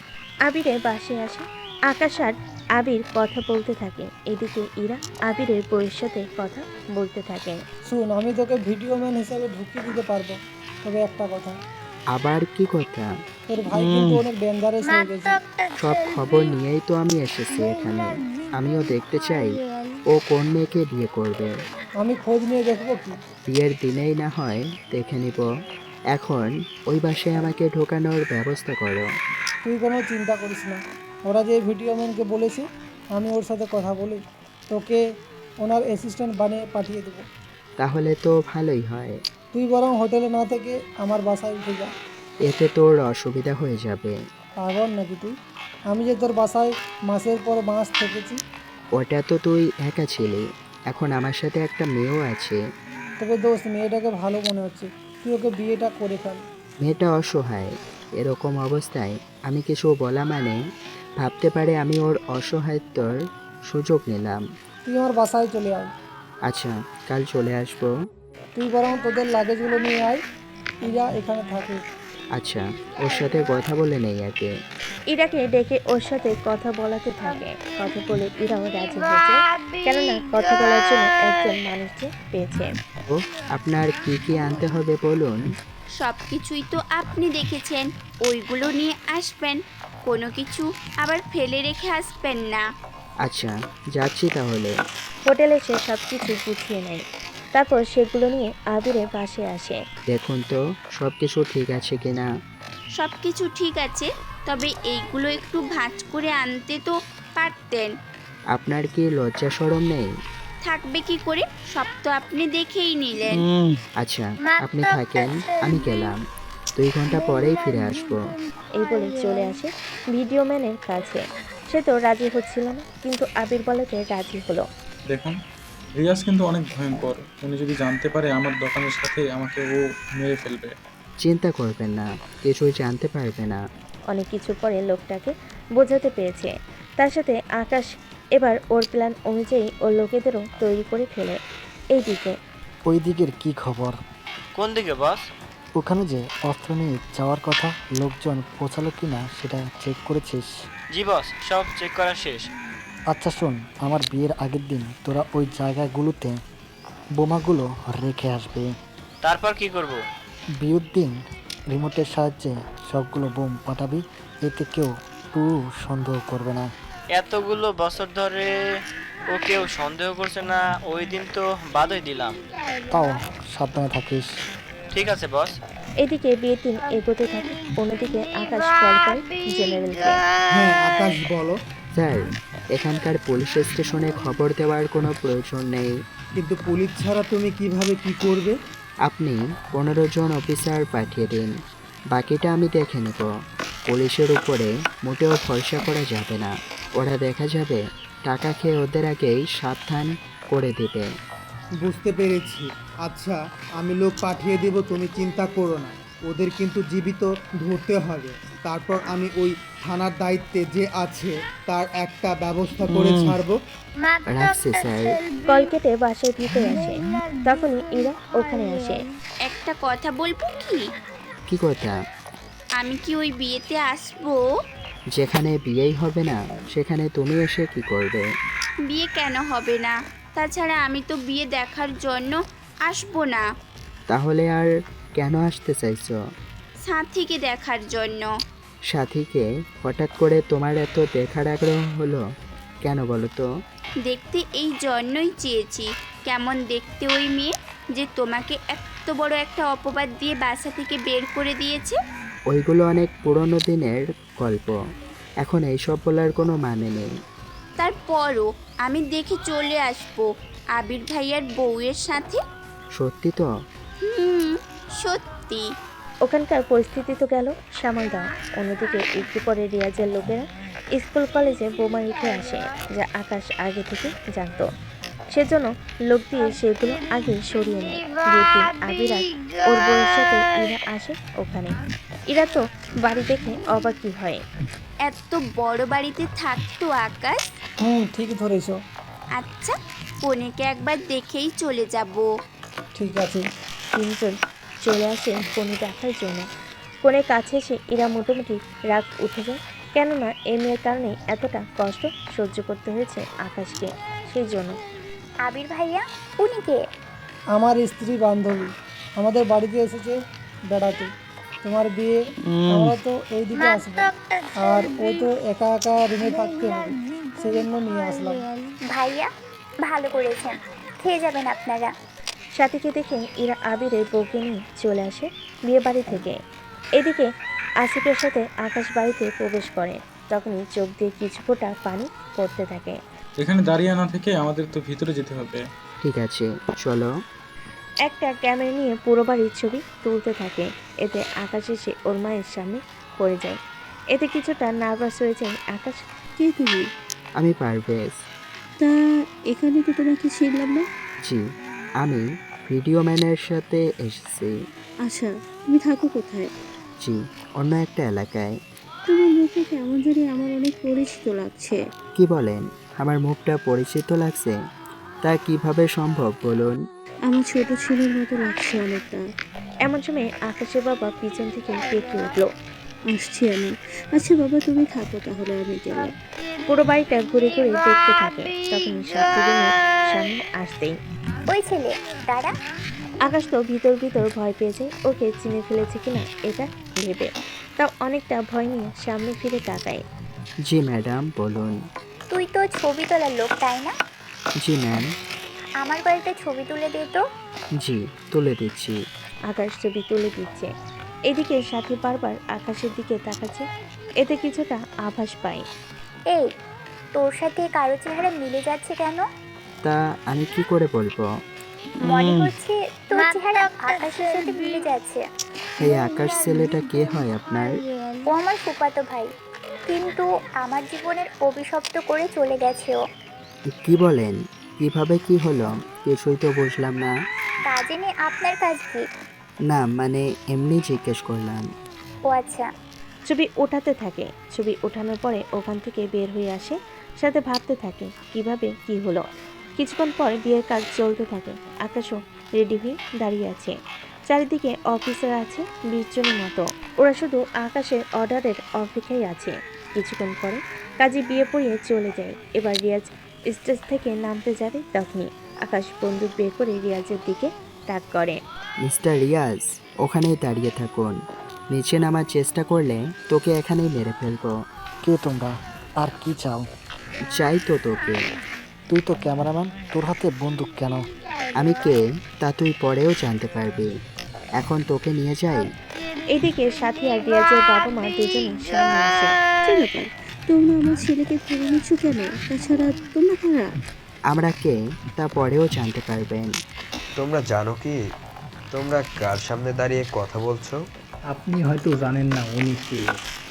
আবিরের বাসায় আসে। আকাশ আর আবির কথা বলতে থাকে। এদিকে ইরা আবিরের বউয়ের সাথে কথা বলতে থাকে। শুন, আমি তোকে ভিডিও ম্যান হিসাবে ঢুকিয়ে দিতে পারবো, তবে একটা কথা। আবার কি কথা? তোর ভাই কিন্তু অনেক ডেঞ্জারাস হয়ে গেছে। সব খবর নিয়েই তো আমি এসেছি এখানে। আমিও দেখতে চাই ও কোন মেয়েকে বিয়ে করবে। আমি খোঁজ নিয়ে দেখবো কি? বিয়ের দিনেই না হয় দেখে নিব। এখন ওই বাসায় আমাকে ঢোকানোর ব্যবস্থা করো। তুই কোনো চিন্তা করিস না। ওরা যে ভিডিও ম্যানকে বলেছে, আমি ওর সাথে কথা বলি তোকে ওনার অ্যাসিস্ট্যান্ট বানিয়ে পাঠিয়ে দেবো। তাহলে তো ভালোই হয়। তুই বরং হোটেলে না থেকে আমার বাসায় উঠে যা। এতে তোর অসুবিধা হয়ে যাবে। পাগল নাকি তুই? আমি যে তোর বাসায় মাসের পর মাস থেকেছি। ওটা তো তুই একা ছিলি, এখন আমার সাথে একটা মেয়েও আছে। তবে দোস্ত, মেয়েটাকে ভালো মনে হচ্ছে। কি তুই ওকে বিয়েটা করে ফেল। মেয়েটা অসহায়, এরকম অবস্থায় আমি কিছু বলা মানে ভাবতে পারে আমি ওর অসহায়ত্বর সুযোগ নিলাম। তুই আমার বাসায় চলে আয়। আচ্ছা, কাল চলে আসবো। তুই বরং তোদের লাগেজগুলো নিয়ে আয়, ইরা এখানে থাকে। আচ্ছা, ওর সাথে কথা বলে নেই আগে। ইরাকে ডেকে ওর সাথে কথা বলাতে থাকে। কথা বলে ইরাও রাজি হয়েছে, কেননা কথা বলার জন্য একজন মানুষকে পেয়েছে। ও, আপনার কি কি আনতে হবে বলুন। সব কিছুই তো আপনি দেখেছেন, ওইগুলো নিয়ে আসবেন। কোনো কিছু আবার ফেলে রেখে আসবেন না। আচ্ছা, যাচ্ছি তাহলে। হোটেলে সে সব কিছু গুছিয়ে নেয়, তারপর সেগুলো নিয়ে আবিরের পাশে আসে। দেখুন তো সব কিছু ঠিক আছে কিনা। সব কিছু ঠিক আছে, তবে এইগুলো একটু ভাঁজ করে আনতে তো পারতেন। আপনার কি লজ্জা শরম নেই? থাকবে কি করে, সব তো আপনি দেখেই নিলেন। আচ্ছা, আপনি থাকেন, আমি গেলাম। 2 ঘন্টা পরেই ফিরে আসবো। এই বলে চলে আসে ভিডিও ম্যানের কাছে। সে তো রাজি হচ্ছিল না, কিন্তু আবির বলাতে রাজি হলো। দেখুন, রিয়াজ কিন্তু অনেক ভয়ঙ্কর। উনি যদি জানতে পারে আমার দোকানের সাথে, আমাকে ও মেরে ফেলবে। চিন্তা করবেন না, কিছুই জানতে পারবে না। অনেক কিছু পরে লোকটাকে বোঝাতে পেরেছে। তার সাথে আকাশ এবার ওর প্ল্যান অনুযায়ী ওর লোকেদেরও তৈরি করে ফেলে। এইদিকে ওই দিকের কি খবর? কোন দিকে বস? ওখানে যে অস্ত্র নিয়ে যাওয়ার কথা, লোকজন পৌঁছালো কিনা সেটা চেক করেছিস? জি বস, সব চেক করা শেষ। আচ্ছা শোন, আমার বিয়ের আগের দিন তোরা ওই জায়গাগুলোতে বোমাগুলো রেখে আসবে। তারপর কি করব? বিয়ের দিন রিমোটের সাহায্যে সবগুলো বোম পাঠাবি, এতে কেউ একটু সন্দেহ করবে না। এতগুলো বছর ধরে ও কেউ সন্দেহ করছে না, ওই দিন তো বাদই দিলাম। তাও সাবধানে থাকিস। ঠিক আছে বস। এদিকে বিয়ের দিন এগোতে থাকে। অন্যদিকে আকাশ কল করে জেনারেলকে। হ্যাঁ আকাশ, বলো। স্যার, এখানকার পুলিশ স্টেশনে খবর দেওয়ার কোনো প্রয়োজন নেই। কিন্তু পুলিশ ছাড়া তুমি কিভাবে কি করবে? আপনি 15 জন অফিসার পাঠিয়ে দিন, বাকিটা আমি দেখে নেব। পুলিশের উপরে মোটেও ভরসা করা যাবে না। ওরা দেখা যাবে টাকা খেয়ে ওদের আগেই সাবধান করে দেবে। বুঝতে পেরেছি। আচ্ছা, আমি লোক পাঠিয়ে দেব, তুমি চিন্তা করো না। ওদের কিন্তু জীবিত ধরতে হবে। তারপর আমি ওই থানার দায়িত্বে যে আছে তার একটা ব্যবস্থা করে ছাড়বো। রাখছি স্যার। কল কেটে বাসায় ভিতরে আসে। তখনই ইরা ওখানে আসে। একটা কথা বলবো কি? কি কথা? আমি কি ওই বিয়েতে আসবো? যেখানে বিয়েই হবে না সেখানে তুমি এসে কি করবে? বিয়ে কেন হবে না? তাছাড়া আমি তো বিয়ে দেখার জন্য আসবো না, তাহলে আর কেন আসতে চাইছো? সাথীকে দেখার জন্য। সাথীকে হঠাৎ করে তোমার এত দেখার আগ্রহ হলো কেন বলো তো? দেখতে এই জন্যই চেয়েছি। কেমন দেখতে ওই মেয়ে, যে তোমাকে এত বড় একটা অপবাদ দিয়ে বাসা থেকে বের করে দিয়েছে। ওইগুলো অনেক পুরনো দিনের গল্প, এখন এইসব বলার কোনো মানে নেই। তারপরও আমি দেখে চলে আসবো আবির ভাইয়ার বউয়ের সাথে। সত্যি তো? সত্যি। ওখানকার পরিস্থিতি তো গেল সামাল দাও। অন্যদিকে একটু পরে রিয়াজের লোকেরা স্কুল কলেজে বোমা রেখে আসে, যা আকাশ আগে থেকে জানতো। সেজন্য লোক দিয়ে সেগুলো আগে সরিয়ে নেয়। বিয়ের আবির ওর বউয়ের সাথে ইরা আসে ওখানে। ইরা তো বাড়ি দেখে অবাকই হয়। এত বড় বাড়িতে থাকতো আকাশ? ঠিক ধরেছ। আচ্ছা, কনেকে একবার দেখেই চলে যাব। ঠিক আছে। তিনজন চলে আসে কনে দেখার জন্য। কনের কাছে এসে ইরা মোটামুটি রাগ উঠে যায়, কেননা এই মেয়ের কারণে এতটা কষ্ট সহ্য করতে হয়েছে আকাশকে। সেই জন্য আবির ভাইয়া, উনি কে? আমার স্ত্রী বান্ধবী, আমাদের বাড়িতে এসেছে বেড়াতে। তোমার বিয়ে, আমরা তো এই দিকে আসবো, আর ও তো একা একা রুমে থাকতে হবে, সেজন্য নিয়ে আসলাম। ভাইয়া ভালো করেছেন, খেয়ে যাবেন আপনারা। সাথীকে দেখে ইরা আবিরের বউকে নিয়ে চলে আসে বিয়ে বাড়ি থেকে। এদিকে আসিফের সাথে আকাশ বাড়িতে প্রবেশ করে। তখনই চোখ দিয়ে কিছু ফোঁটা পানি পড়তে থাকে। এখানে দাঁড়িয়ে না থেকে আমাদের তো ভিতরে যেতে হবে। ঠিক আছে, চলো। একটা ক্যামেরা নিয়ে পুরো বাড়ির ছবি তুলতে থাকে। এতে আকাশ এসে ওর মায়ের সামনে পড়ে যায়। এতে কিছুটা নার্ভাস হয়ে যায় আকাশ। কে তুমি? আমি পারভেজ। তা এখানে তো তোমাকে ছিলাম না। জি, আমি ভিডিও ম্যানের সাথে এসেছি। আচ্ছা, তুমি থাকো কোথায়? জি, অন্য একটা এলাকায়। তোমার মুখে কেমন জানি আমার অনেক পরিচিত লাগছে। কি বলেন? আমার মুখটা পরিচিত লাগছে? তা কিভাবে সম্ভব বলুন? আমার ছোট ছেলের মতো লাগছে অনেকটা। এমন সময় আকাশের বাবা পিছন থেকে ডেকে উঠল। আসছি আমি। আচ্ছা বাবা, তুমি থাকো তাহলে, আমি গেলাম। পুরো বাড়িটা ঘুরে ঘুরে দেখতে থাকে। তখন সাথীদের সামনে আসতেই ওই ছেলে দাঁড়া। আকাশ তো ভিতর ভিতর ভয় পেয়ে যায়, ওকে চিনে ফেলেছে কিনা এটা ভেবে। তাও অনেকটা ভয় নিয়ে সামনে ফিরে তাকায়। জি ম্যাডাম, বলুন। তুই তো ছবি তোলার লোক তাই না? জি ম্যাম। আমার কয়েকটা ছবি তুলে দে তো। জি, তুলে দিচ্ছি। আকাশ ছবি তুলে দিচ্ছে। এদিকে সাথী বারবার আকাশের দিকে তাকাচ্ছে, এতে কিছুটা আভাস পায়। এই, তোর সাথে কারো চেহারা মিলে যাচ্ছে কেন? তা আমি কি করে বলবো? মনে হচ্ছে তোর চেহারা আকাশের সাথে মিলে যাচ্ছে। এই আকাশ ছেলেটা কে হয় আপনার? ও আমার ফুফাতো ভাই, কিন্তু আমার জীবনের অভিশপ্ত করে চলে গেছে ও। কি বলেন? কিভাবে কি হলো? কিছুই তো বুঝলাম না। তা জেনে আপনার কাজ কি? না মানে এমনি জিজ্ঞেস করলাম। ও আচ্ছা। ছবি ওঠাতে থাকে। ছবি ওঠানোর পরে ওখান থেকে বের হয়ে আসে, সাথে ভাবতে থাকে কিভাবে কি হলো। কিছুক্ষণ পর বিয়ের কাজ চলতে থাকে। আকাশও রেডি হয়ে দাঁড়িয়ে আছে। চারিদিকে অফিসার আছে 20 জনের মতো। ওরা শুধু আকাশের অর্ডারের অপেক্ষায় আছে। কিছুক্ষণ পরে কাজী বিয়ে পড়িয়ে চলে যায়। এবার রিয়াজ স্টেজ থেকে নামতে যাবে, তখনই আকাশ বন্দুক বের করে রিয়াজের দিকে তাক করে। মিস্টার রিয়াজ, ওখানেই দাঁড়িয়ে থাকুন। নিচে নামার চেষ্টা করলে তোকে এখানেই মেরে ফেলবো। কে তোমরা? আর কি চাও? চাই তো তোকে। তুই তো ক্যামেরাম্যান, তোর হাতে বন্দুক কেন? আমি কে তা তুই পরেও জানতে পারবি। এখন তোকে নিয়ে যাই। এদিকে সাথী আর রিয়াজের বাবা মা দুজনে সামনে আসে। কি ব্যাপার, তোমরা আমার ছেলেকে ধরে নিচ্ছ কেন? তাছাড়া তোমরা কারা? আমরা কে তা পরেও জানতে পারবেন। তোমরা জানো কি তোমরা কার সামনে দাঁড়িয়ে কথা বলছো? আপনি হয়তো জানেন না উনি কে।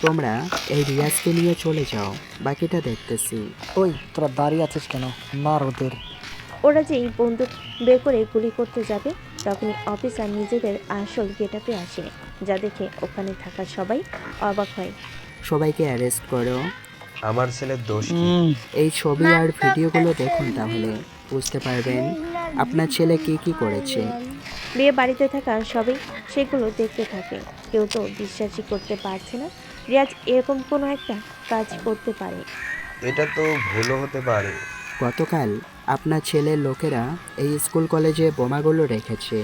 তোমরা এই রিয়াজকে নিয়ে চলে যাও, বাকিটা দেখতেছি। ওই তোরা দাঁড়িয়ে আছিস কেন? মার ওদের। ওরা যেই বন্দুক বের করে গুলি করতে যাবে, তখনই অফিসার নিজেদের আসল গেটআপে আসে, যা দেখে ওখানে থাকা সবাই অবাক হয়। সবাইকে অ্যারেস্ট করো। আমার ছেলের দোষ কি? এই ছবি আর ভিডিওগুলো দেখুন, তাহলে বুঝতে পারবেন আপনার ছেলে কি কি করেছে। বিয়ে বাড়িতে থাকা সবাই সেগুলো দেখতে থাকে। কেউ তো বিশ্বাসই করতে পারছে না রিয়াজ এরকম কোনো একটা কাজ করতে পারে। এটা তো ভুলও হতে পারে। গতকাল আপনার ছেলের লোকেরা এই স্কুল কলেজে বোমাগুলো রেখেছে।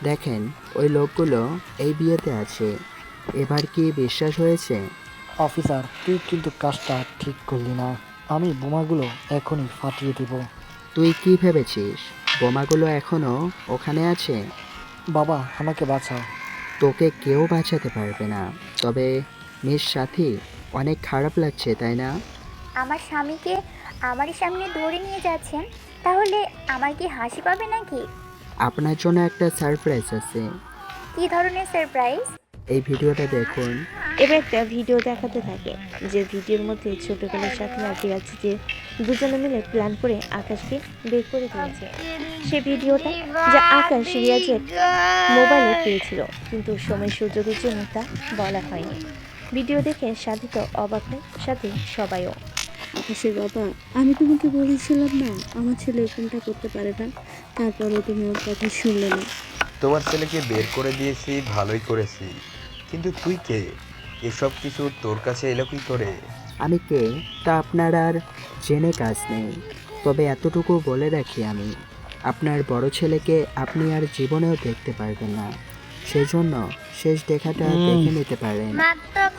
দেখেন ওই লোকগুলো এই বিয়েতে আছে। এবার কি বিশ্বাস হয়েছে? অফিসার, তুই কিন্তু কাজটা ঠিক করলি না। আমি বোমাগুলো এখনই ফাটিয়ে দিব। তুই কি ভেবেছিস বোমাগুলো এখনো ওখানে আছে? বাবা, আমাকে বাঁচাও। তোকে কেউ বাঁচাতে পারবে না। তবে মিস সাথী, অনেক খারাপ লাগছে তাই না? আমার স্বামীকে আমারই সামনে ধরে নিয়ে যাচ্ছেন, তাহলে আমার কি হাসি পাবে নাকি? আপনার জন্য একটা সারপ্রাইজ আছে। কি ধরনের সারপ্রাইজ? এই ভিডিওটা দেখুন। এবার একটা ভিডিও দেখাতে থাকে, যে ভিডিওর মধ্যে ছোটবেলার সাথে আর রিয়াজ যে দুজনে মিলে প্ল্যান করে আকাশকে বের করে দিয়েছে। সে ভিডিওটা যা আকাশ রিয়াজের মোবাইলে পেয়েছিল, কিন্তু সময় সুযোগের জন্য তা বলা হয়নি। ভিডিও দেখে সাথী তো অবাক হয়, সাথে সবাইও। আকাশের বাবা, আমি তোমাকে বলেছিলাম না আমার ছেলে এরকমটা করতে পারে না? তারপরেও তুমি ওর কথা শুনলে না। তোমার ছেলেকে বের করে দিয়েছি, ভালোই করেছি। কিন্তু তুই কে? এসব কিছু তোর কাছে এলো কি করে? আমি কে তা আপনার আর জেনে কাজ নেই। তবে এতটুকু বলে রাখি, আমি আপনার বড় ছেলেকে আপনি আর জীবনেও দেখতে পারবেন না। সেজন্য শেষ দেখাটা দেখে নিতে পারেন।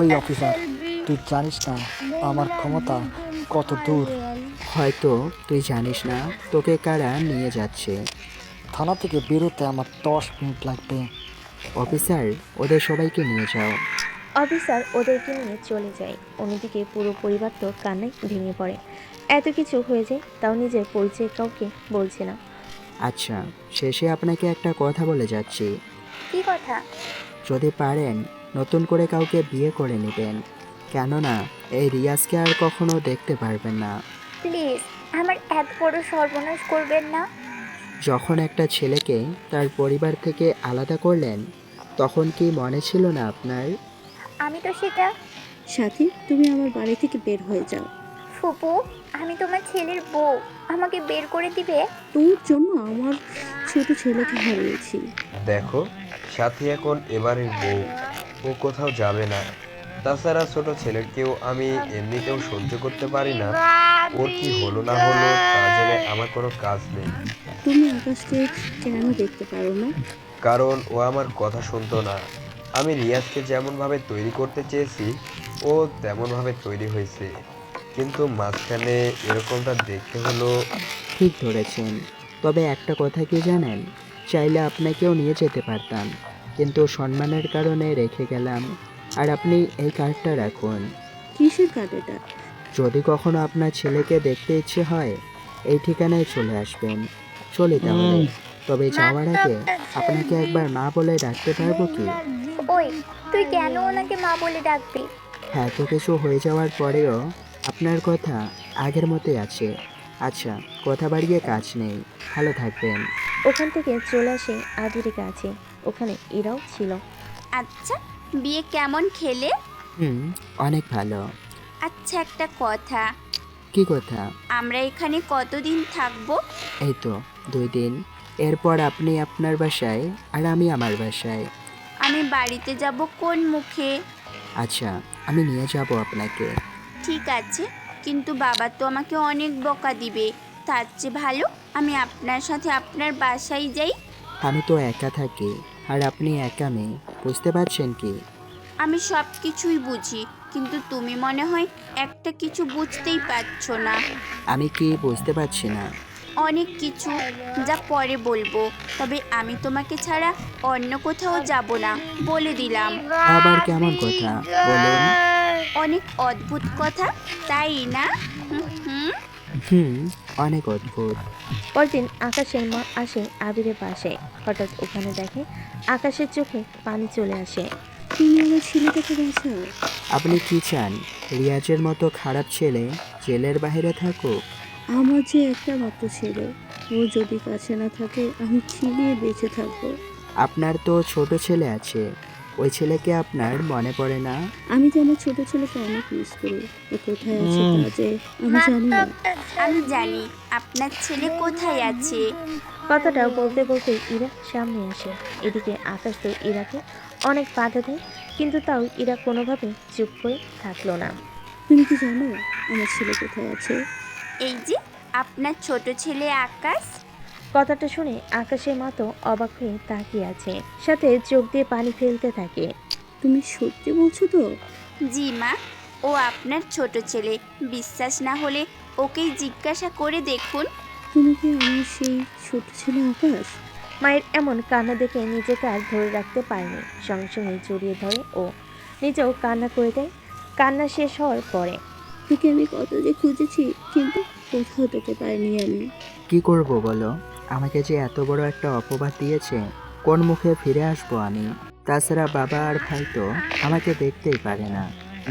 ওই অফিসার, তুই জানিস না আমার ক্ষমতা কত দূর? হয়তো তুই জানিস না তোকে কারা নিয়ে যাচ্ছে। থানা থেকে বেরোতে আমার 10 মিনিট লাগবে। অফিসার, ওদের সবাইকে নিয়ে যাও। অফিসার ওদেরকে নিয়ে চলে যায়। অন্যদিকে পুরো পরিবার তো কান্নায় ভেঙে পড়ে। এত কিছু হয়ে যায়, তাও নিজের পরিচয় কাউকে বলছে না। আচ্ছা, শেষে আপনাকে একটা কথা বলে যাচ্ছি। কি কথা? যদি পারেন নতুন করে কাউকে বিয়ে করে নেবেন, কেননা এই রিয়াজকে আর কখনো দেখতে পারবেন না। প্লিজ আমার এত বড় সর্বনাশ করবেন না। যখন একটা ছেলেকে তার পরিবার থেকে আলাদা করলেন তখন কি মনে ছিল না আপনার? আমি তো সেটা সাথী, তুমি আমার বাড়ি থেকে বের হয়ে যাও। ফুপু, আমি তোমার ছেলের বউ, আমাকে বের করে দিবে? তোর জন্য আমার ছোট ছেলেকে হারিয়েছি। দেখো, সাথী এখন এবারের বউ, ও কোথাও যাবে না। তাছাড়া ছোট ছেলেকেও আমি এমনিতেও সহ্য করতে পারি না। ওর কি হলো না হলো তা জেনে আমার কোনো কাজ নেই। তুমি আকাশকে কেন দেখতে পারো না? কারণ ও আমার কথা শুনতো না। আমি রিয়াজকে যেমনভাবে তৈরি করতে চেয়েছি ও তেমনভাবে তৈরি হয়েছে, কিন্তু মাঝখানে এরকমটা দেখতে হলো। ঠিক ধরেছেন। তবে একটা কথা কি জানেন, চাইলে আপনাকেও নিয়ে যেতে পারতাম, কিন্তু সম্মানের কারণে রেখে গেলাম। আর আপনি এই কার্ডটা রাখুন। কিসের কার্ড এটা? যদি কখনো আপনার ছেলেকে দেখতে ইচ্ছে হয় এই ঠিকানায় চলে আসবেন। চলে তাহলে। তবে যাওয়ার আগে আপনাকে একবার মা বলে ডাকতে পারবো কি? ওই, তুই কেন ওনাকে মা বলে ডাকবি? এত কিছু হয়ে যাওয়ার পরেও আপনার কথা আগের মতোই আছে। আচ্ছা, কথা বাড়িয়ে কাজ নেই, ভালো থাকবেন। ওখান থেকে চলে আসে আবিরের কাছে। ওখানে ইরাও ছিল। আচ্ছা, বিয়ে কেমন খেলে? অনেক ভালো। আচ্ছা, একটা কথা, কি কথা? আমরা এখানে কতদিন থাকবো? এই তো 2 দিন। এরপর আপনি আপনার বাসায় আর আমি আমার বাসায়। আমি বাড়িতে যাব কোন মুখে? আচ্ছা, আমি নিয়ে যাব আপনাকে। ঠিক আছে, কিন্তু বাবা তো আমাকে অনেক বকা দিবে। তার চেয়ে ভালো আমি আপনার সাথে আপনার বাসায় যাই। আমি তো একা থাকি আর আপনি একা মেয়ে, বুঝতে পারছেন কি? আমি সব কিছুই বুঝি, কিন্তু তুমি মনে হয় একটা কিছু বুঝতেই পারছো না। আমি কি বুঝতে পারছি না? অনেক কিছু, যা পরে বলবো। তবে আমি তোমাকে ছাড়া অন্য কোথাও যাব না, বলে দিলাম। আবার কেমন কথা বলুন? অনেক অদ্ভুত কথা, তাই না? অনেক অদ্ভুত। পরদিন আকাশের মা আসে আবিরের বাসায়। হঠাৎ ওখানে দেখে আকাশের চোখে পানি চলে আসে। তুমি আমার ছেলেটাকে বাঁচাও। আপনি কি চান রিয়াজের মতো খারাপ ছেলে জেলের বাইরে থাকুক? আমার যে একটা মাত্র ছেলে, ও যদি কাছে না থাকে আমি কি নিয়ে বেঁচে থাকবো? আপনার তো ছোট ছেলে আছে, ওই ছেলেকে আপনার মনে পড়ে না? আমি তো আমার ছোট ছেলেকে অনেক মিস করি। ও কোথায় আছে তা যে আমি জানি না। আমি জানি আপনার ছেলে কোথায় আছে। কথাটা বলতে বলতে ইরা সামনে আসে। এদিকে আকাশ তো ইরাকে অনেক বাধা দেয়, কিন্তু তাও ইরা কোনোভাবে চুপ করে থাকলো না। তুমি কি জানো আমার ছেলে কোথায় আছে? এই যে আপনার ছোট ছেলে আকাশ। কথাটা শুনে আকাশের মা তো অবাক হয়ে তাকিয়ে আছে, সাথে চোখ দিয়ে পানি ফেলতে থাকে। তুমি সত্যি বলছো তো? জি মা, ও আপনার ছোট ছেলে। বিশ্বাস না হলে ওকেই জিজ্ঞাসা করে দেখুন। তুমি কি আমার সেই ছোট ছেলে আকাশ? মায়ের এমন কান্না দেখে নিজেকে আর ধরে রাখতে পারেনি, সঙ্গে সঙ্গে জড়িয়ে ধরে ও নিজেও কান্না করে দেয়। কান্না শেষ হওয়ার পরে, তোকে আমি কত যে খুঁজেছি, কিন্তু কোথাও তোকে পাইনি আমি। কি করব বলো? আমাকে যে এত বড় একটা অপবাদ দিয়েছে, কোন মুখে ফিরে আসবো আমি? তাছাড়া বাবা আর ভাই তো আমাকে দেখতেই পারে না,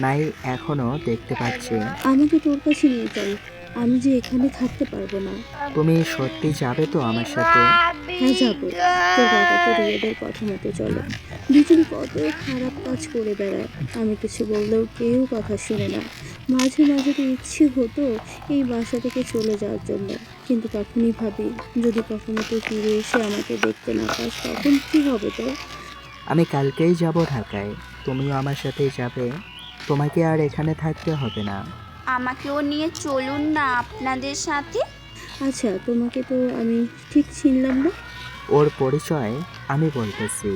নাই এখনো দেখতে পাচ্ছে। আমাকে তোর কাছে নিয়ে চল, আমি যে এখানে থাকতে পারবো না। তুমি সত্যি যাবে তো আমার সাথে? হ্যাঁ যাবো। তোর বাবা তো রিয়াদের কথা মতো চলে। দুজনে কত খারাপ কাজ করে বেড়ায়, আমি কিছু বললেও কেউ কথা শুনে না। মাঝে মাঝে তো ইচ্ছে হতো এই বাসা থেকে চলে যাওয়ার জন্য, কিন্তু তখনই ভাবি যদি কখনো তো ফিরে এসে আমাকে দেখতে না পাস তখন কি হবে তো? আমি কালকেই যাব ঢাকায়, তুমিও আমার সাথেই যাবে। তোমাকে আর এখানে থাকতে হবে না। আমাকেও নিয়ে চলুন না আপনাদের সাথে। আচ্ছা, তোমাকে তো আমি ঠিক চিনলাম না। ওর পরিচয় আমি বলতেছি।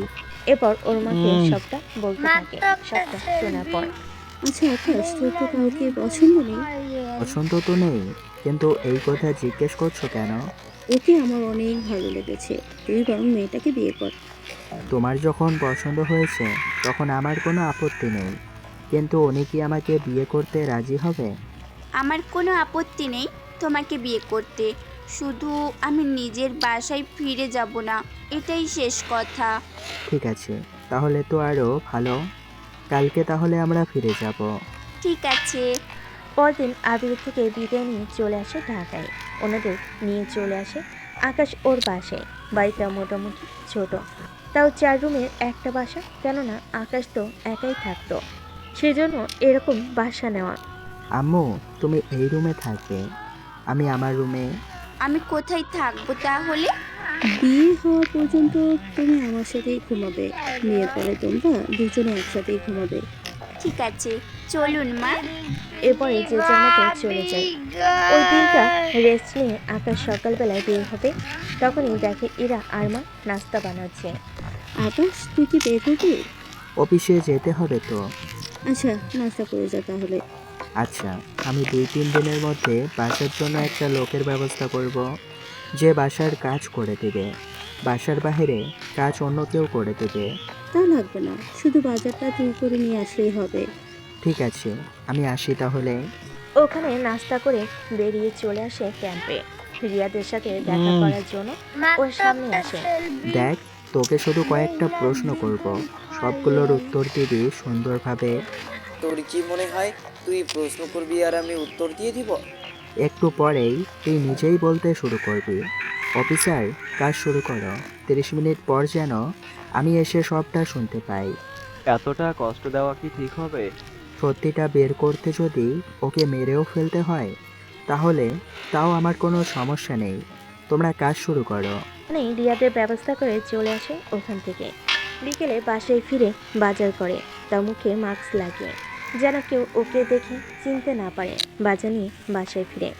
এরপর ওর মাকে সবটা বলতে থাকে। সবটা শোনার পর, আচ্ছা আকাশ, তোর তো কাউকে পছন্দ নেই? পছন্দ তো নেই, কিন্তু এই কথা জিজ্ঞেস করছো কেন? ওকে আমার অনেক ভালো লেগেছে, তুই বরং মেয়েটাকে বিয়ে কর। তোমার যখন পছন্দ হয়েছে তখন আমার কোনো আপত্তি নেই, কিন্তু উনি কি আমাকে বিয়ে করতে রাজি হবে? আমার কোনো আপত্তি নেই তোমাকে বিয়ে করতে, শুধু আমি নিজের বাসায় ফিরে যাব না, এটাই শেষ কথা। ঠিক আছে, তাহলে তো আরও ভালো। কালকে তাহলে আমরা ফিরে যাব। ঠিক আছে। পরদিন আবির থেকে বিদায় নিয়ে চলে আসে ঢাকায়। ওনাদের নিয়ে চলে আসে আকাশ ওর বাসায়। বাড়িটা মোটামুটি ছোট, তাও 4 রুমের একটা বাসা, কেননা আকাশ তো একাই থাকতো, সেজন্য এরকম বাসা নেওয়া। আম্মু, তুমি এই রুমে থাকবে, আমি আমার রুমে। আমি কোথায় থাকবো তাহলে? বিয়ে হওয়া পর্যন্ত তুমি আমার সাথেই ঘুমাবে, বিয়ের পরে তোমরা দুজনে একসাথেই ঘুমাবে। ঠিক আছে, চলুন মা। এরপরে যে যার মতো চলে যায়। ওই দিনটা রেস্ট নিয়ে আকাশ সকালবেলায় বের হবে, তখনই দেখে ইরা আর মা নাস্তা বানাচ্ছে। আকাশ, তুই কি বের হবি? অফিসে যেতে হবে তো। আচ্ছা, নাস্তা করে যা তাহলে। আচ্ছা, আমি 2-3 দিনের মধ্যে বাসার জন্য একটা লোকের ব্যবস্থা করব, যে বাসার কাজ করে দেবে। বাসার বাইরে কাজ অন্য কেউ করে দেবে। তা লাগবে না, শুধু বাজারটা তুই করে নিয়ে আসলেই হবে। ঠিক আছে, আমি আসি তাহলে। ওখানে নাস্তা করে বেরিয়ে চলে আসে ক্যাম্পে। রিয়াদের সাথে দেখা করার জন্য ওর সামনে আসে। দেখ, তোকে শুধু কয়েকটা প্রশ্ন করব, সবগুলোর উত্তর দিবি সুন্দরভাবে। তোর কি মনে হয় তুই প্রশ্ন করবি আর আমি উত্তর দিয়ে দিব? একটু পরেই তুই নিজেই বলতে শুরু করবি। অফিসার, কাজ শুরু করো। 30 মিনিট পর যেন আমি এসে সবটা শুনতে পাই। এতটা কষ্ট দেওয়া কি ঠিক হবে? সত্যিটা বের করতে যদি ওকে মেরেও ফেলতে হয়, তাহলে তাও আমার কোনো সমস্যা নেই। তোমরা কাজ শুরু করো। মানে রিয়াদের ব্যবস্থা করে চলে আসে ওখান থেকে। বিকেলে বাসায় ফিরে বাজার করে, তার মুখে মাস্ক লাগিয়ে, যেন কেউ ওকে দেখে চিনতে না পারে। বাজার নিয়ে বাসায় ফিরে।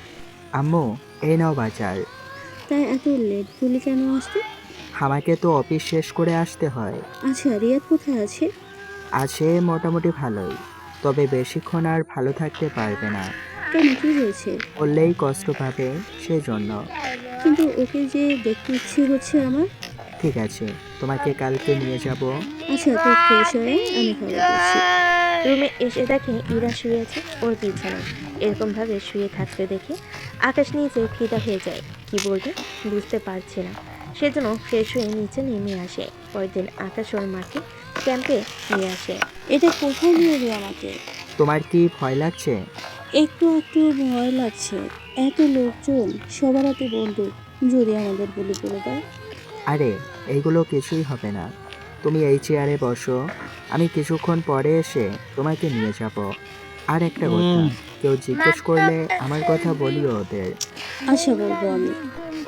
আম্মু, এই নাও বাজার। তাই এত লেট বলি কেন আসতে? আমাকে তো অফিস শেষ করে আসতে হয়। আচ্ছা, রিয়াদ কোথায় আছে? আছে মোটামুটি ভালোই, তবে বেশিক্ষণ আর ভালো থাকতে পারবে না। কেন, কি হয়েছে? বললেই কষ্ট পাবে, সেই জন্য। কিন্তু ওকে যে দেখতে ইচ্ছে হচ্ছে আমার। ঠিক আছে, তোমাকে কালকে নিয়ে যাব। আচ্ছা, তুই ফ্রেশ হয়ে আমি খাবার দিচ্ছি। রুমে এসে দেখে ইরা শুয়ে আছে ওর বিছানায়। এরকম ভাবে শুয়ে থাকতে দেখে আকাশ নিচে ফিদা হয়ে যায়। কি বলবে বুঝতে পারছে না, সেজন্য ফ্রেশ হয়ে নিচে নেমে আসে। পরের দিন আকাশ ওর মাকে ক্যাম্পে নিয়ে আসে। এটা কোথায় নিয়ে এলি আমাকে? তোমার কি ভয় লাগছে? একটু একটু ভয় লাগছে। এত লোকজন, সবার হাতে বন্দুক, যদি আমাদের গুলি করে দেয়। আরে, এইগুলো কিছুই হবে না। তুমি এই চেয়ারে বসো, আমি কিছুক্ষণ পরে এসে তোমাকে নিয়ে যাব। আর একটা কথা, কেউ জিজ্ঞেস করলে আমার কথা বলিও ওদের। আচ্ছা, বলবো আমি।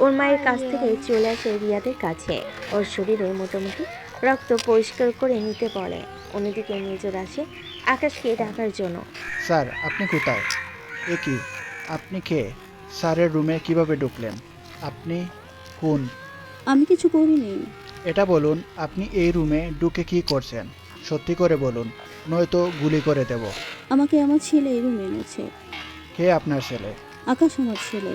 ওর মায়ের কাছ থেকে চলে আসে রিয়াদের কাছে। ওর শরীরে মোটামুটি রক্ত পরিষ্কার করে নিতে বলে। অন্যদিকে মেজর আসে আকাশকে ডাকার জন্য। স্যার, আপনি কোথায়? এ কি, আপনি কে? স্যারের রুমে কিভাবে ঢুকলেন? আপনি কোন? আমি কিছু করিনি। এটা বলুন, আপনি এই রুমে ঢুকে কি করছেন? সত্যি করে বলুন, নয়তো গুলি করে দেব। আমাকে আমার ছেলে এই রুমে এনেছে। কে আপনার ছেলে? আকাশ আমার ছেলে।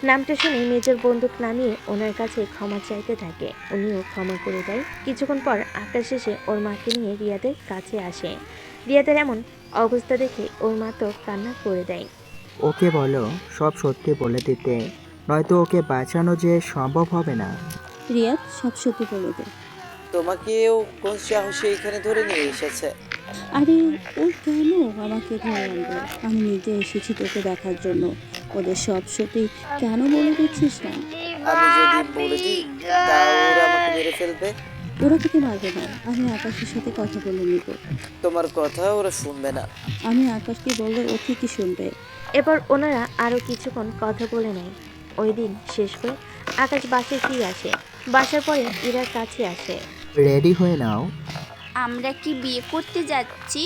নামটা শুনে মেজর বন্দুক নামিয়ে ওনার কাছে ক্ষমা চাইতে থাকে। উনিও ক্ষমা করে দেয়। কিছুক্ষণ পর আকাশ এসে ওর মাকে নিয়ে রিয়াদের কাছে আসে। রিয়াদের এমন অবস্থা দেখে ওর মা তো কান্না করে দেয়। ওকে বলো সব সত্যি বলে দিতে, নয়তো ওকে বাঁচানো যে সম্ভব হবে না। রিয়াদ, সব সত্যি বলে দে। তোমাকেও কোন সাহসে এখানে ধরে নিয়ে এসেছে? আরে, ও কেন আমাকে ধরে আনবে? আমি নিজে এসেছি তোকে দেখার জন্য। ওদের সব সত্যি কেন বলে দিচ্ছিস না? আমি যদি বলে দিই তা ওরা আমাকে মেরে ফেলবে। ওরা তোকে মারবে না, আমি আকাশের সাথে কথা বলে নিব। তোমার কথা ওরা শুনবে না। আমি আকাশকে বললে ও ঠিকই শুনবে। এরপর ওনারা আরও কিছুক্ষণ কথা বলে নেয়। ওই দিন শেষ করে আকাশ বাসায় ফিরে আসে। বাসার পরে ইরার কাছে আসে। রেডি হয়ে নাও। আমরা কি বিয়ে করতে যাচ্ছি?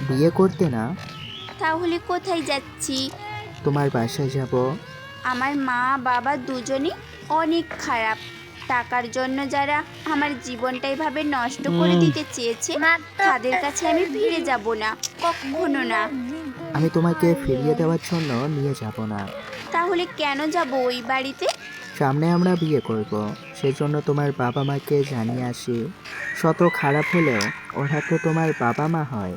বিয়ে করতে না, তাহলে কোথায় যাচ্ছি? তোমার বাসায় যাব। আমার মা বাবা দুজনই অনেক খারাপ। টাকার জন্য যারা আমার জীবনটা এভাবে নষ্ট করে দিতে চেয়েছে, তাদের কাছে আমি ফিরে যাব না, কখনো না। আমি তোমাকে ফিরিয়ে দেওয়ার জন্য নিয়ে যাব না। তাহলে কেন যাব ওই বাড়িতে? সামনে আমরা বিয়ে করব, সেজন্য তোমার বাবা মাকে জানিয়ে আসি। শত খারাপ হলেও ওরা তো তোমার বাবা মা হয়।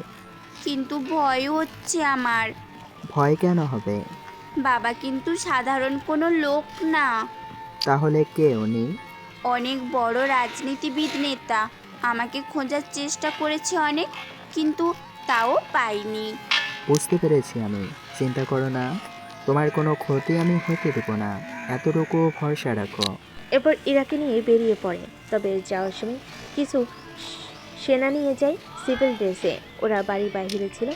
কিন্তু ভয় হচ্ছে আমার। ভয় কেন হবে? বাবা কিন্তু সাধারণ কোনো লোক না। তাহলে কে উনি? অনেক বড় রাজনীতিবিদ নেতা। আমাকে খোঁজার চেষ্টা করেছে অনেক, কিন্তু তাও পাইনি। বুঝতে পেরেছি আমি, চিন্তা করো না, তোমার কোনো ক্ষতি আমি হতে দেব না, এতটুকু ভরসা রাখো। এরপর ইরাকে নিয়ে বেরিয়ে পড়ে। তবে যাওয়ার সময় কিছু সেনা নিয়ে যায় সিভিল ড্রেসে। ওরা বাড়ির বাইরে ছিল।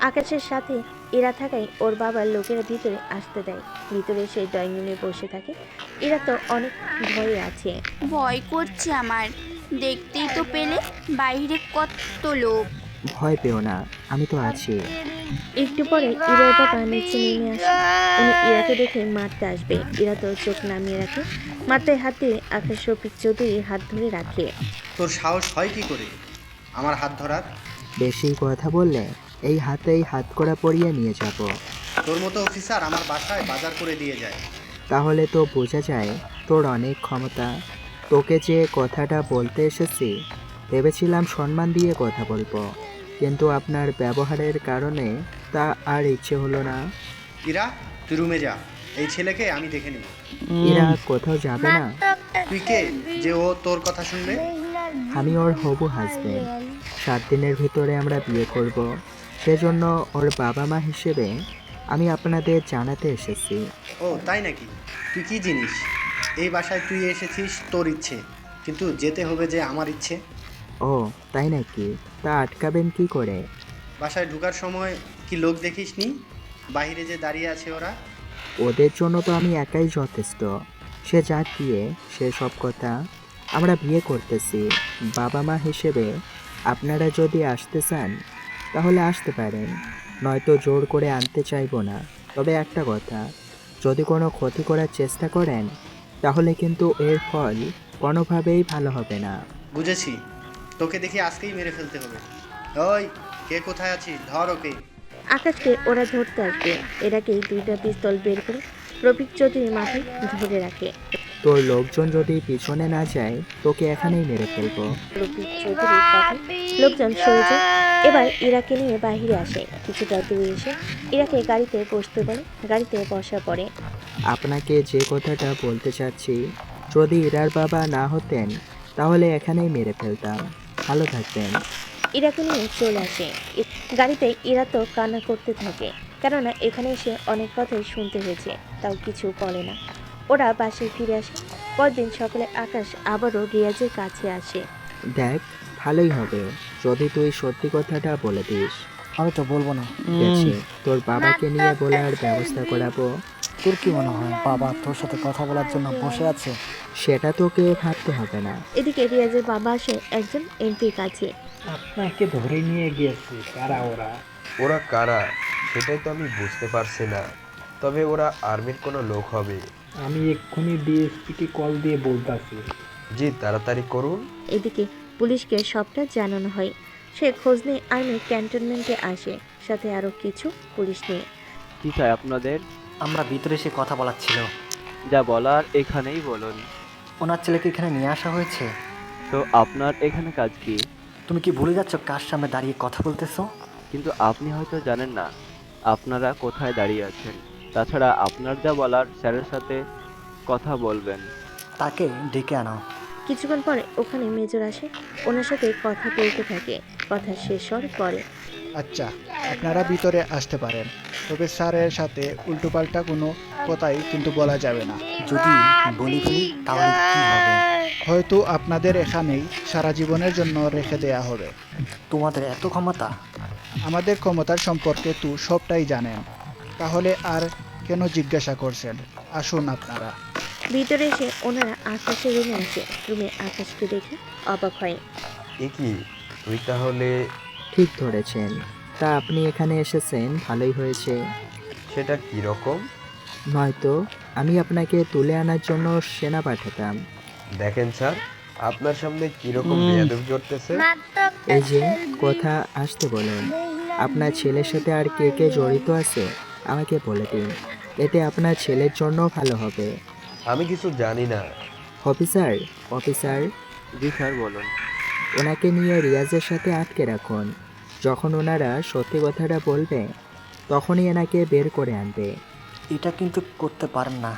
আকাশের সাথে ইরা থাকায় ওর বাবার লোকেরা ভিতরে আসতে দেয়। ভিতরে সে ড্রয়িং রুমে বসে থাকে। ইরা তো অনেক ভয়ে আছে। ভয় করছে আমার, দেখতেই তো পেলে বাইরে কত লোক। ভয় পেও না, আমি তো আছি। একটু পরে ইরার বাবা নিচে নেমে আসে। উনি ইরাকে দেখে মারতে আসবে। ইরা তো চোখ নামিয়ে রাখে। মাথায় হাত দিয়ে আকাশ রফিক চৌধুরীর হাত ধরে রাখে। তোর সাহস হয় কি করে আমার হাত ধরার? বেশি কথা বললে এই হাতেই হাত করা পরিয়ে নিয়ে যাব। তোর মতো অফিসার আমার বাসায় বাজার করে দিয়ে যায়। তাহলে তো বোঝা যায় তোর অনেক ক্ষমতা। তোকে যে কথাটা বলতে এসেছি, ভেবেছিলাম সম্মান দিয়ে কথা বলবো, কিন্তু আপনার ব্যবহারের কারণে তা আর ইচ্ছে হলো না। ইরা, তুই রুমে যা, এই ছেলেকে আমি দেখে নিব। এরা কোথাও যাবে না। তুই কে যে ও তোর কথা শুনবে? আমি ওর হবু হাজবেন্ড। 7 দিনের ভিতরে আমরা বিয়ে করব। সেজন্য ওর বাবা মা হিসেবে আমি আপনাদের জানাতে এসেছি। ও তাই নাকি? তুই কি জিনিস? এই বাসায় তুই এসেছিস তোর ইচ্ছে, কিন্তু যেতে হবে যে আমার ইচ্ছে। ও তাই নাকি? তা আটকাবেন কি করে? বাসায় ঢোকার সময় কি লোক দেখিসনি বাইরে যে দাঁড়িয়ে আছে ওরা? ওদের জন্য তো আমি একাই যথেষ্ট। সে যা গিয়ে সে সব কথা। আমরা বিয়ে করতেছি। বাবা মা হিসেবে আপনারা যদি আসতে চান তাহলে আসতে পারেন, নয়তো জোর করে আনতে চাইবো না। তবে একটা কথা, যদি কোনো ক্ষতি করার চেষ্টা করেন তাহলে কিন্তু এর ফল কোনোভাবেই ভালো হবে না। বুঝেছি, তোকে দেখি আজকেই মেরে ফেলতে হবে। ওই কে কোথায় আছিস? ধর ওকে। আকাশকে ওরা ধরতে আসবে। এরাকেই 2টা পিস্তল বের করে রফিক চৌধুরীর মাথায় ধরে রাখে। তোর লোকজন যদি পিছনে না যায় তোকে এখানেই মেরে ফেলবো। রফিক চৌধুরীর কথায় লোকজন সরে যায়। এবার ইরাকে নিয়ে বাহিরে আসে। কিছুটা দূরে এসে ইরাকে গাড়িতে বসতে বলে। গাড়িতে বসা পড়ে। আপনাকে যে কথাটা বলতে চাচ্ছি, যদি ইরার বাবা না হতেন তাহলে এখানেই মেরে ফেলতাম। ভালো থাকবেন। ইরাকে নিয়ে চলে আসে। গাড়িতে ইরা তো কান্না করতে থাকে, কেননা এখানে এসে অনেক কথাই শুনতে হয়েছে, তাও কিছু বলে না। ওরা বাসায় ফিরে আসে। পরদিন সকালে আকাশ আবারও রিয়াজের কাছে আসে। দেখ, ভালোই হবে যদি তুই সত্যি কথাটা বলে দিস। আমি তো বলবো না। ঠিক আছে, তোর বাবাকে নিয়ে বলার ব্যবস্থা করাবো। তোর কি মনে হয় বাবা তোর সাথে কথা বলার জন্য বসে আছে? সেটা তোকে ভাবতে হবে না। এদিকে রিয়াজের বাবা আসে একজন এমপির কাছে। আপনাকে ধরে নিয়ে গিয়েছে কারা ওরা? ওরা কারা সেটাই তো আমি বুঝতে পারছি না, তবে ওরা আর্মির কোনো লোক হবে। আমি এক্ষুনি ডিএসপিকে কল দিয়ে বলতাছি। জি তাড়াতাড়ি করুন। এদিকে পুলিশকে সবটা জানানো হয়। সে খোঁজ নিয়ে আর্মির ক্যান্টনমেন্টে আসে, সাথে আরো কিছু পুলিশ নিয়ে। কি চাই আপনাদের? আমরা ভিতরে এসে কথা বলার ছিল। যা বলার এখানেই বলুন। ওনার ছেলেকে এখানে নিয়ে আসা হয়েছে। তো আপনার এখানে কাজ কি? তুমি কি ভুলে যাচ্ছ কার সামনে দাঁড়িয়ে কথা বলতেছো? কিন্তু আপনি হয়তো জানেন না আপনারা কোথায় দাঁড়িয়ে আছেন। তাছাড়া আপনার যা বলার স্যারের সাথে কথা বলবেন। তাকে ডেকে আনো। কিছুক্ষণ পরে ওখানে মেজর আসে। ওনার সাথে কথা বলতে থাকে। কথা শেষ হওয়ার পরে, আচ্ছা, আপনারা ভিতরে আসতে পারেন, তবে স্যারের সাথে উল্টোপাল্টা কোনো কথাই কিন্তু বলা যাবে না। যদি বলি ফেলি তাহলে কি হবে? হয়তো আপনাদের এখানেই সারা জীবনের জন্য রেখে দেয়া হবে। তোমাদের এত ক্ষমতা? আমাদের ক্ষমতার সম্পর্কে তো সবটাই জানেন, তাহলে আর কেন জিজ্ঞাসা করছেন? আসুন আপনারা। ভিতরে এসে ওনারা আকাশের রুমে আসে। রুমে আকাশকে দেখে অবাক হয়। এ কি, তুই তাহলে? ঠিক ধরেছেন। তা আপনি এখানে এসেছেন, ভালোই হয়েছে। সেটা কি রকম? নয়তো আমি আপনাকে তুলে আনার জন্য সেনা পাঠাতাম। দেখেন স্যার, আপনার সামনে কিরকম বেয়াদবি করতেছে। এই যে কথা আসতে বলুন। আপনার ছেলের সাথে আর কে কে জড়িত আছে আমাকে বলে দিন, এতে আপনার ছেলের জন্য ভালো হবে। আমি কিছু জানি না। Officer, officer. জি স্যার বলুন। ওনাকে নিয়ে রিয়াজের সাথে আটকে রাখুন। যখন ওনারা সত্যি কথাটা বলবে তখনই এনাকে বের করে আনবে। এটা কিন্তু করতে পারেন না।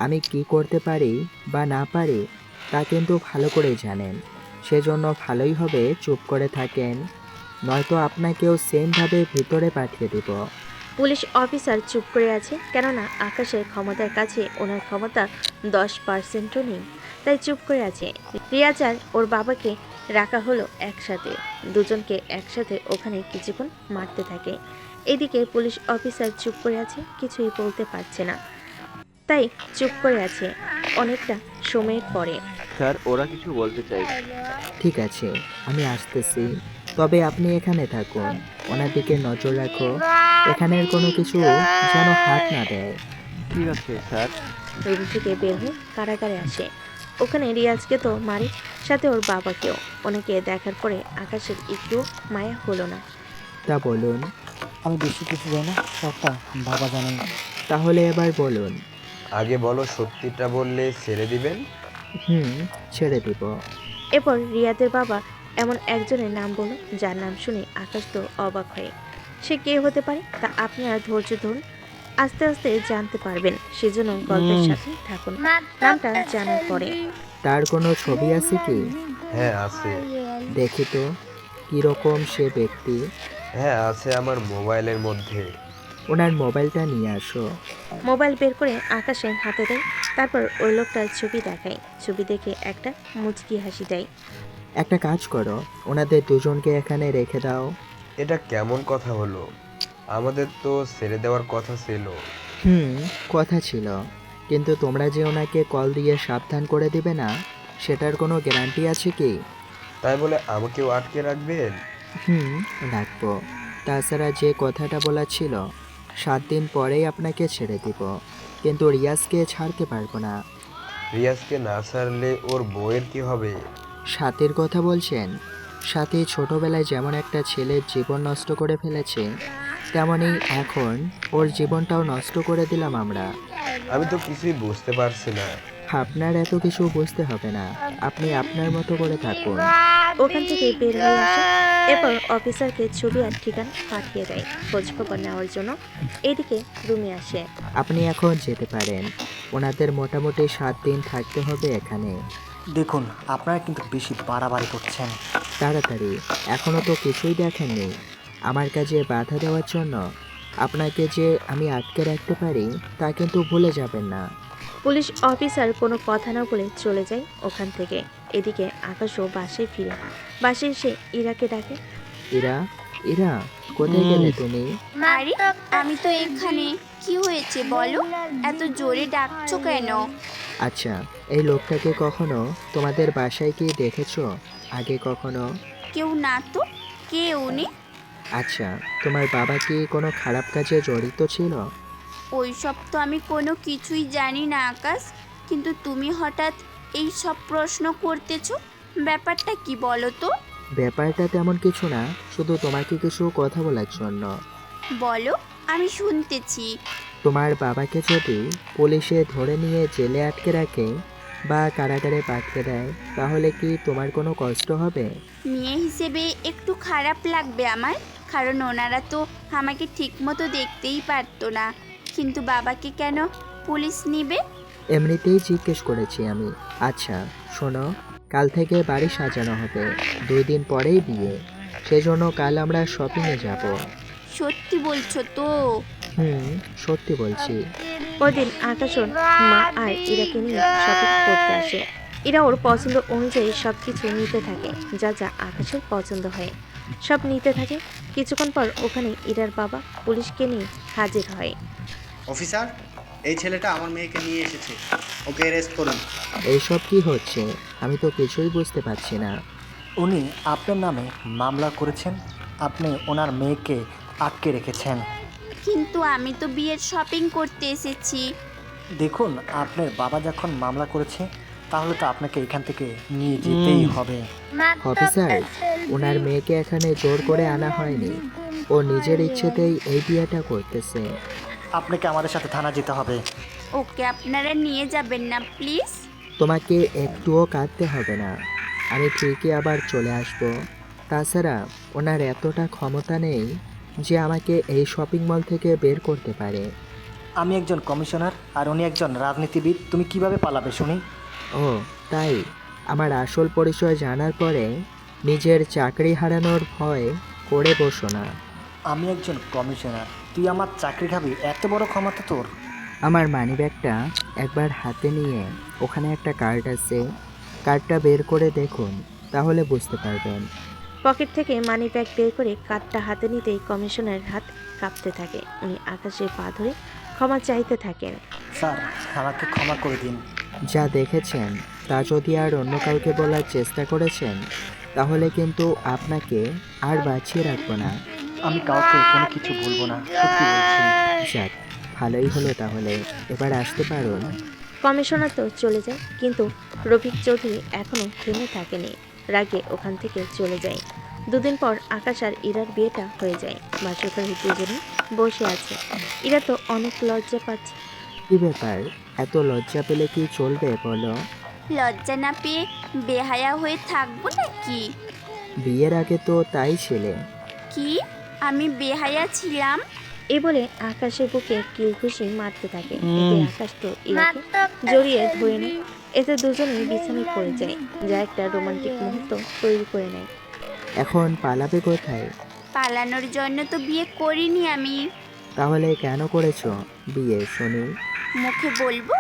আমি কি করতে পারি বা না পারি তা কিন্তু ভালো করেই জানেন। সেজন্য ভালোই হবে চুপ করে থাকেন, নয়তো আপনাকেও সেমভাবে ভিতরে পাঠিয়ে দিব। পুলিশ অফিসার চুপ করে আছে, কেননা আকাশের ক্ষমতার কাছে ওনার ক্ষমতা 10%ও নেই। তাই চুপ করে আছে। রিয়াজ আর ওর বাবাকে রাখা হলো একসাথে। দুজনকে একসাথে ওখানে কিছুক্ষণ মারতে থাকে। এদিকে পুলিশ অফিসার চুপ করে আছে, কিছুই বলতে পারছে না, তাই চুপ করে আছে অনেকটা সময়ের পরে। স্যার, ওরা কিছু বলতে চাই। ঠিক আছে, আমি আসতেছি। তবে আপনি এখানে থাকুন, ওনার দিকে নজর রাখো, এখানের কোনো কিছু যেন হাত না দেয়। ঠিক আছে স্যার। রুম থেকে বের হয়ে কারাগারে আসে। ওখানে রিয়াজকে তো মারে, সাথে ওর বাবাকেও। ওনাকে দেখার পরে আকাশের একটু মায়া হলো না। তা বলুন। আমি বেশি কিছু জানি না, সবটা বাবা জানে। তাহলে এবার বলুন। আগে বলো, সত্যিটা বললে ছেড়ে দিবেন? ছেড়ে দিব। এরপর রিয়াদের বাবা এমন একজনের নাম বলল, যার নাম শুনে আকাশ তো অবাক হয়ে। সে কে হতে পারে তা আপনারা ধৈর্য ধরুন, আস্তে আস্তে জানতে পারবেন। সেজন্য গল্পের সাথে থাকুন। নামটা জানার পরে। তার কোনো ছবি আছে কি? হ্যাঁ আছে। দেখি তো কিরকম সে ব্যক্তি। হ্যাঁ আছে, আমার মোবাইলের মধ্যে। ওনার মোবাইলটা নিয়ে আসো। মোবাইল বের করে আকাশের হাতে দেয়। তারপর ওই লোকটার ছবি দেখায়। ছবি দেখে একটা মুচকি হাসি দেয়। একটা কাজ করো, ওনাদের দুজনকে এখানে রেখে দাও। এটা কেমন কথা হলো? আমাদের তো ছেড়ে দেওয়ার কথা ছিল। কথা ছিল, কিন্তু তোমরা যে ওনাকে কল দিয়ে সাবধান করে দিবে না, সেটার কোনো গ্যারান্টি আছে কি? তাই বলে আমাকেও আটকে রাখবেন? রাখবো। তাছাড়া যে কথাটা বলা ছিল, 7 দিন পরেই আপনাকে ছেড়ে দিব, কিন্তু রিয়াজকে ছাড়তে পারবো না। রিয়াজকে না ছাড়লে ওর বউয়ের কি হবে? সাথীর কথা বলছেন? সাথী ছোটবেলায় যেমন একটা ছেলের জীবন নষ্ট করে ফেলেছে, তেমনই এখন ওর জীবনটাও নষ্ট করে দিলাম আমরা। আমি তো কিছুই বুঝতে পারছি না। আপনার এত কিছু বুঝতে হবে না, আপনি আপনার মতো করে থাকুন। ওখান থেকে বের হয়ে আসে। এরপর অফিসারকে ছবি আর ঠিকানা পাঠিয়ে দেয় খোঁজখবর নেওয়ার জন্য। এদিকে রুমে আসে। আপনি এখন যেতে পারেন, ওনাদের মোটামুটি 7 দিন থাকতে হবে এখানে। দেখুন, আপনারা কিন্তু বেশি বাড়াবাড়ি করছেন। তাড়াতাড়ি, এখনও তো কিছুই দেখেননি। আমার কাজে বাধা দেওয়ার জন্য আপনাকে যে আমি আটকে রাখতে পারি তা কিন্তু ভুলে যাবেন না। পুলিশ অফিসার কোনো কথা না বলে চলে যায় ওখান থেকে। এদিকে আকাশও বাসায় ফিরে। বাসায় এসে ইরাকে ডাকে। ইরা, ইরা, কোথায় গেলে তুমি? আরে, আমি তো এখানে। কি হয়েছে বলো? এত জোরে ডাকছো কেন? আচ্ছা, এই লোকটাকে কখনো তোমাদের বাসায় কি দেখেছো আগে কখনো? কেউ না তো। কে উনি? আচ্ছা, তোমার বাবা কি কোনো খারাপ কাজে জড়িত ছিল? ওইসব তো আমি কোনো কিছুই জানি না আকাশ, কিন্তু তুমি হঠাৎ এই সব প্রশ্ন করতেছো, ব্যাপারটা কি বলো তো? ব্যাপারটা তেমন কিছু না, শুধু তোমাকে কিছু কথা বলার জন্য। বলো, আমি শুনতেছি। তোমার বাবাকে যদি পুলিশে ধরে নিয়ে জেলে আটকে রাখে বা কারাগারে পাঠিয়ে দেয়, তাহলে কি তোমার কোনো কষ্ট হবে? মেয়ে হিসেবে একটু খারাপ লাগবে আমার, কারণ ওনারা তো আমাকে ঠিকমতো দেখতেই পারতো না। কিন্তু বাবাকে কেন পুলিশ নিবে? এমনিতেই জিজ্ঞেস করেছি আমি। আচ্ছা শোনো, কাল থেকে বাড়ি সাজানো হবে, 2 দিন পরেই বিয়ে, সেজন্য কাল আমরা শপিংয়ে যাব। সত্যি বলছো তো? সত্যি বলছি। ওই দিন আকাশন মা আর ইরাকে নিয়ে শপিং করতে আসে। ইরা ওর পছন্দ অনুযায়ী সব কিছু নিতে থাকে, যা যা আকাশের পছন্দ হয় সব নিতে থাকে। কিছুক্ষণ পর ওখানে ইরার বাবা পুলিশকে নিয়ে হাজির হয়। অফিসার, এই ছেলেটা আমার মেয়েকে নিয়ে এসেছে, ওকে অ্যারেস্ট করুন। এইসব কি হচ্ছে? আমি তো কিছুই বুঝতে পারছি না। উনি আপনার নামে মামলা করেছেন, আপনি ওনার মেয়েকে আটকে রেখেছেন। কিন্তু আমি তো বিয়ের শপিং করতে এসেছি। দেখুন, আপনার বাবা যখন মামলা করেছে, তাহলে তো আপনাকে এখান থেকে নিয়ে যেতেই হবে। অফিসার, ওনার মেয়েকে এখানে জোর করে আনা হয়নি, ও নিজের ইচ্ছেতেই এই বিয়েটা করতেছে। আপনাকে আমাদের সাথে থানা যেতে হবে। ওকে আপনারা নিয়ে যাবেন না প্লিজ? তোমাকে একটুও কাঁদতে হবে না, আমি ঠিকই আবার চলে আসব। তাছাড়া ওনার এতটা ক্ষমতা নেই যে আমাকে এই শপিং মল থেকে বের করতে পারে। আমি একজন কমিশনার আর উনি একজন রাজনীতিবিদ, তুমি কিভাবে পালাবে শুনি? ও তাই? আমার আসল পরিচয় জানার পরে নিজের চাকরি হারানোর ভয় করে বসো না। আমি একজন কমিশনার, তুই আমার চাকরি খাবি? এত বড় ক্ষমতা তোর? আমার মানিব্যাগটা একবার হাতে নিয়ে ওখানে একটা কার্ড আছে, কার্ডটা বের করে দেখুন, তাহলে বুঝতে পারবেন। পকেট থেকে মানি ব্যাগ বের করে কার্ডটা হাতে নিতেই কমিশনারের হাত কাঁপতে থাকে। উনি আকাশের পা ধরে ক্ষমা চাইতে থাকেন। স্যার আমাকে ক্ষমা করে দিন। যা দেখেছেন তা যদি আর অন্য কাউকে বলার চেষ্টা করেছেন, তাহলে কিন্তু আপনাকে আর বাঁচিয়ে রাখবো না। আমি কাউকে কোনো কিছু বলবো না, সত্যি বলছি। যাক, ভালোই হলো তাহলে, এবার আসতে পারুন। কমিশনার তো চলে যায়, কিন্তু রফিক চৌধুরী এখনো থেমে থাকেনি। রাগে ওখান থেকে চলে যায়। দুদিন পর আকাশ আর ইরার বিয়েটা হয়ে যায়। বাসরঘরে দুজনে বসে আছে। ইরা তো অনেক লজ্জা পাচ্ছে। কি ব্যাপার, এত লজ্জা পেলে কি চলবে বলো? লজ্জা না পেয়ে বেহায়া হয়ে থাকবো নাকি? বিয়ের আগে তো তাই ছিলে। কি আমি বেহায়া ছিলাম? এ বলে আকাশের বুকে কিলঘুষি মারতে থাকে। এতে আকাশ তো ইরাকে জড়িয়ে ধরে নেয়। এতে দুজনেই বিছানায় পড়ে যায়, যা একটা রোমান্টিক মুহূর্ত তৈরি করে নেয়। এখন পালাবে কোথায়? পালানোর জন্য তো বিয়ে করিনি আমি। তাহলে কেন করেছো বিয়ে শুনি? মুখে বলবো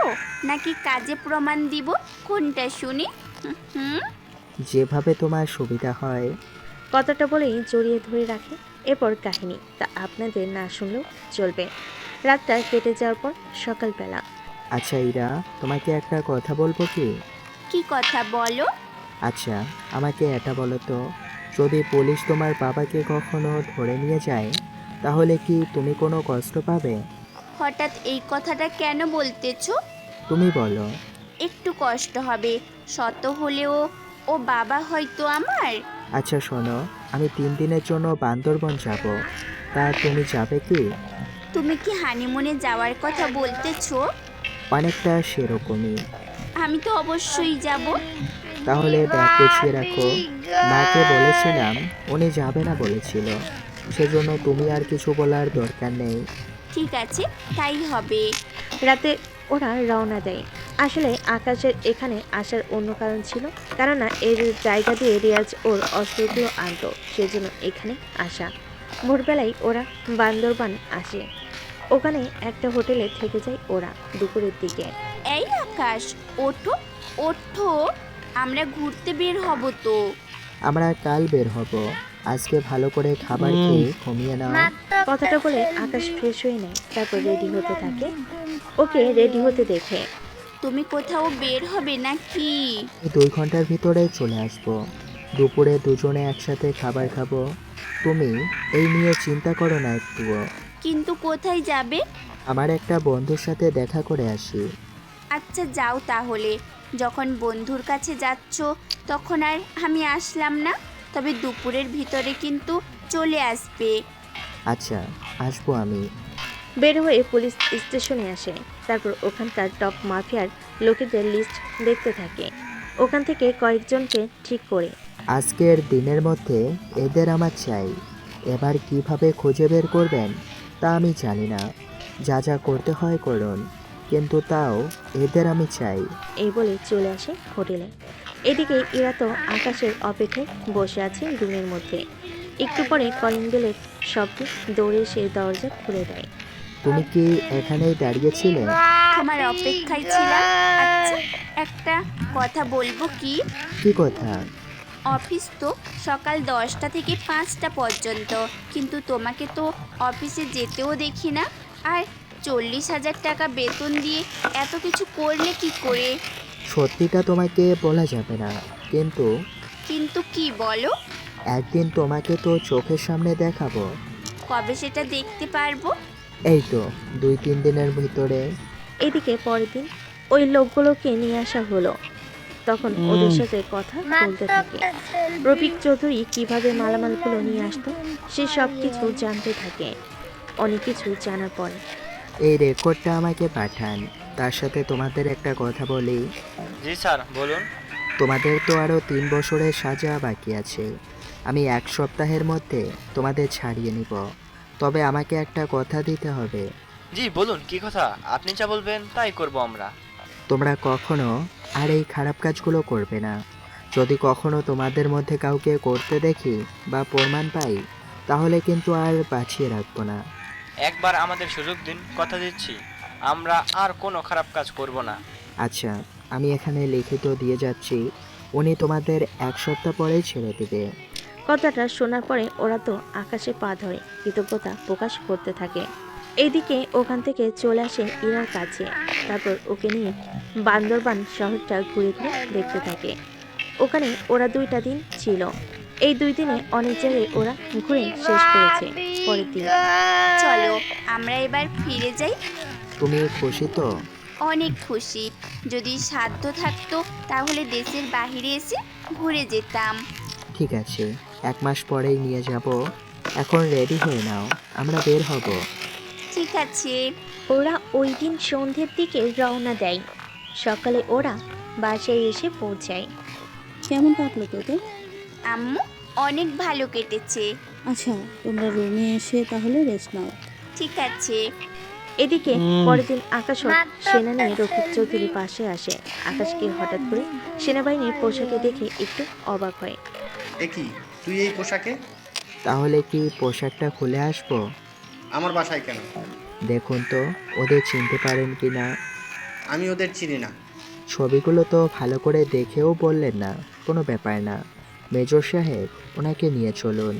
নাকি কাজে প্রমাণ দিব? কোনটা শুনি? হুম, যেভাবে তোমার সুবিধা হয়। কথাটা বলেই জড়িয়ে ধরে রাখে। এরপর কাহিনী তা আপনাদের না শুনলেও চলবে। রাতটা কেটে যাওয়ার পর সকালবেলা। আচ্ছা ইরা, তোমাকে একটা কথা বলবো কি? কি কথা বলো? আচ্ছা, আমাকে এটা বলো তো, যদি পুলিশ তোমার বাবাকে কখনো ধরে নিয়ে যায়, তাহলে কি তুমি কোনো কষ্ট পাবে? হঠাৎ এই কথাটা কেন বলতেছো? তুমি বলো। একটু কষ্ট হবে, শত হলেও ও বাবা হয়তো আমার। আচ্ছা শোনো, আমি 3 দিনের জন্য বান্দরবন যাব, তা তুমি যাবে কি? তুমি কি হানিমুনে যাওয়ার কথা বলতেছো? অনেকটা সেরকমই। আমি তো অবশ্যই যাব। তাহলে ব্যাগ গুছিয়ে রাখো। মাকে বলেছিলাম, উনি যাবে না বলেছিল, সেজন্য তুমি আর কিছু বলার দরকার নেই। ঠিক আছে, তাই হবে। রাতে ওরা রওনা দেয়। আসলে আকাশের এখানে আসার অন্য কারণ ছিল, কেননা এর জায়গা দিয়ে রিয়াজ ওর অস্ত্রগুলো আনতো, সেজন্য এখানে আসা। ভোরবেলায় ওরা বান্দরবান আসে। ওখানে একটা হোটেলে থেকে যায় ওরা দুপুরের দিকে। এই আকাশ, ওঠো ওঠো, আমরা ঘুরতে বের হব তো। আমরা কাল বের হব, আজকে ভালো করে খাবার খেয়ে ঘুমিয়ে নাও। কথাটা বলে আকাশ ফ্রেশ হয়ে নেয়, তারপর রেডি হতে থাকে। ওকে রেডি হতে দেখে। তুমি কোথাও বের হবে নাকি? 2 ঘন্টার ভিতরে চলে আসবো। দুপুরে দুজনে একসাথে খাবার খাবো। তুমি এই নিয়ে চিন্তা করো না একটুও। কিন্তু কোথায় যাবে? আমার একটা বন্ধুর সাথে দেখা করে আসি। আচ্ছা যাও তাহলে। যখন বন্ধুর কাছে যাচ্ছ তখন আর আমি আসলাম না, তবে দুপুরের ভিতরে কিন্তু চলে আসবে। আচ্ছা, আসবো আমি। বের হয়ে পুলিশ স্টেশনে আসে। তারপর ওখানকার টপ মাফিয়ার লোকেদের লিস্ট দেখতে থাকে। ওখান থেকে কয়েকজনকে ঠিক করে। আজকের দিনের মধ্যে এদের আমার চাই। এবার কিভাবে খুঁজে বের করবেন তা আমি জানি না, যা যা করতে হয় করুন, কিন্তু তাও এদের আমি চাই। এই বলে চলে আসে হোটেলে। এদিকে ইরা তো আকাশের অপেক্ষায় বসে আছে রুমের মধ্যে। একটু পরে কলিং বেলের শব্দে দৌড়ে সে দরজা খুলে দেয়। তুমি কি এখানেই দাঁড়িয়েছিলে? তোমার অপেক্ষায় ছিলাম। আচ্ছা একটা কথা বলবো কি? কি কথা? অফিস তো সকাল 10টা থেকে 5টা পর্যন্ত, কিন্তু তোমাকে তো অফিসে যেতেও দেখি না। আর 40,000 টাকা বেতন দিয়ে এত কিছু করলে কি করে? সত্যিটা তোমাকে বলা যাবে না, কিন্তু কিন্তু কি বলো? একদিন তোমাকে তো চোখের সামনে দেখাবো। কবে সেটা দেখতে পারবো? এই তো 2-3 দিনের ভিতরে। এদিকে পরের দিন ওই লোকগুলোকে নিয়ে আসা হলো। তখন ওদের সাথে কথা বলতে থাকে। রফিক চৌধুরী কিভাবে মালামালগুলো নিয়ে আসতো সে সব কিছু জানতে থাকে। অনেক কিছু জানার পরে এই রেকর্ডটা আমাকে পাঠান। তার সাথে তোমাদের একটা কথা বলি। জি স্যার, বলুন। তোমাদের তো আরও 3 বছরের সাজা বাকি আছে। আমি 1 সপ্তাহের মধ্যে তোমাদের ছাড়িয়ে নিব, তবে আমাকে একটা কথা দিতে হবে। জি বলুন, কি কথা? আপনি যা বলবেন তাই করব আমরা। তোমরা কখনো আর এই খারাপ কাজগুলো করবে না। যদি কখনো তোমাদের মধ্যে কাউকে করতে দেখি বা প্রমাণ পাই, তাহলে কিন্তু আর বাঁচিয়ে রাখবো না। একবার আমাদের সুযোগ দিন, কথা দিচ্ছি। আমরা আর কোনো খারাপ কাজ করব না। আচ্ছা, আমি এখানে লিখিত দিয়ে যাচ্ছি, উনি তোমাদের 1 সপ্তাহ পরেই ছেড়ে দেবে। কথাটা শোনার পরে ওরা তো আকাশে পা ধরে কৃতজ্ঞতা প্রকাশ করতে থাকে। এইদিকে ওখান থেকে চলে আসে ইরার কাছে, তারপর ওকে নিয়ে বান্দরবান শহরটা ঘুরে ঘুরে দেখতে থাকে। ওখানে ওরা 2টা দিন ছিল। এই 2 দিনে অনেক জায়গায় ওরা ঘুরে শেষ করেছে। পরের দিন চলো আমরা এবার ফিরে যাই। তুমি খুশি তো? অনেক খুশি। যদি সাধ্য থাকতো তাহলে দেশের বাইরে এসে ঘুরে যেতাম। ঠিক আছে, 1 মাস পরেই নিয়ে যাব। এখন রেডি হয়ে নাও, আমরা বের হব। ঠিক আছে। ওরা ওই দিন সন্ধ্যের দিকে রওনা দেয়। সকালে ওরা বাসায় এসে পৌঁছায়। কেমন কাটলো তোদের? আম্মু অনেক ভালো কেটেছে। আচ্ছা, তোমরা রুমে এসে তাহলে রেস্ট নাও। ঠিক আছে। এদিকে পরের দিন আকাশ সেনা নিয়ে রফিক চৌধুরী পাশে আসে। আকাশকে হঠাৎ করে সেনাবাহিনীর পোশাকে দেখে একটু অবাক হয়। এ কি, তুই এই পোশাকে? তাহলে কি পোশাকটা খুলে আসবো? আমার বাসায় কেন? দেখুন তো ওদের চিনতে পারেন কি না। আমি ওদের চিনি না। ছবিগুলো তো ভালো করে দেখেও বললেন না। কোনো ব্যাপার না, মেজর সাহেব, ওনাকে নিয়ে চলুন।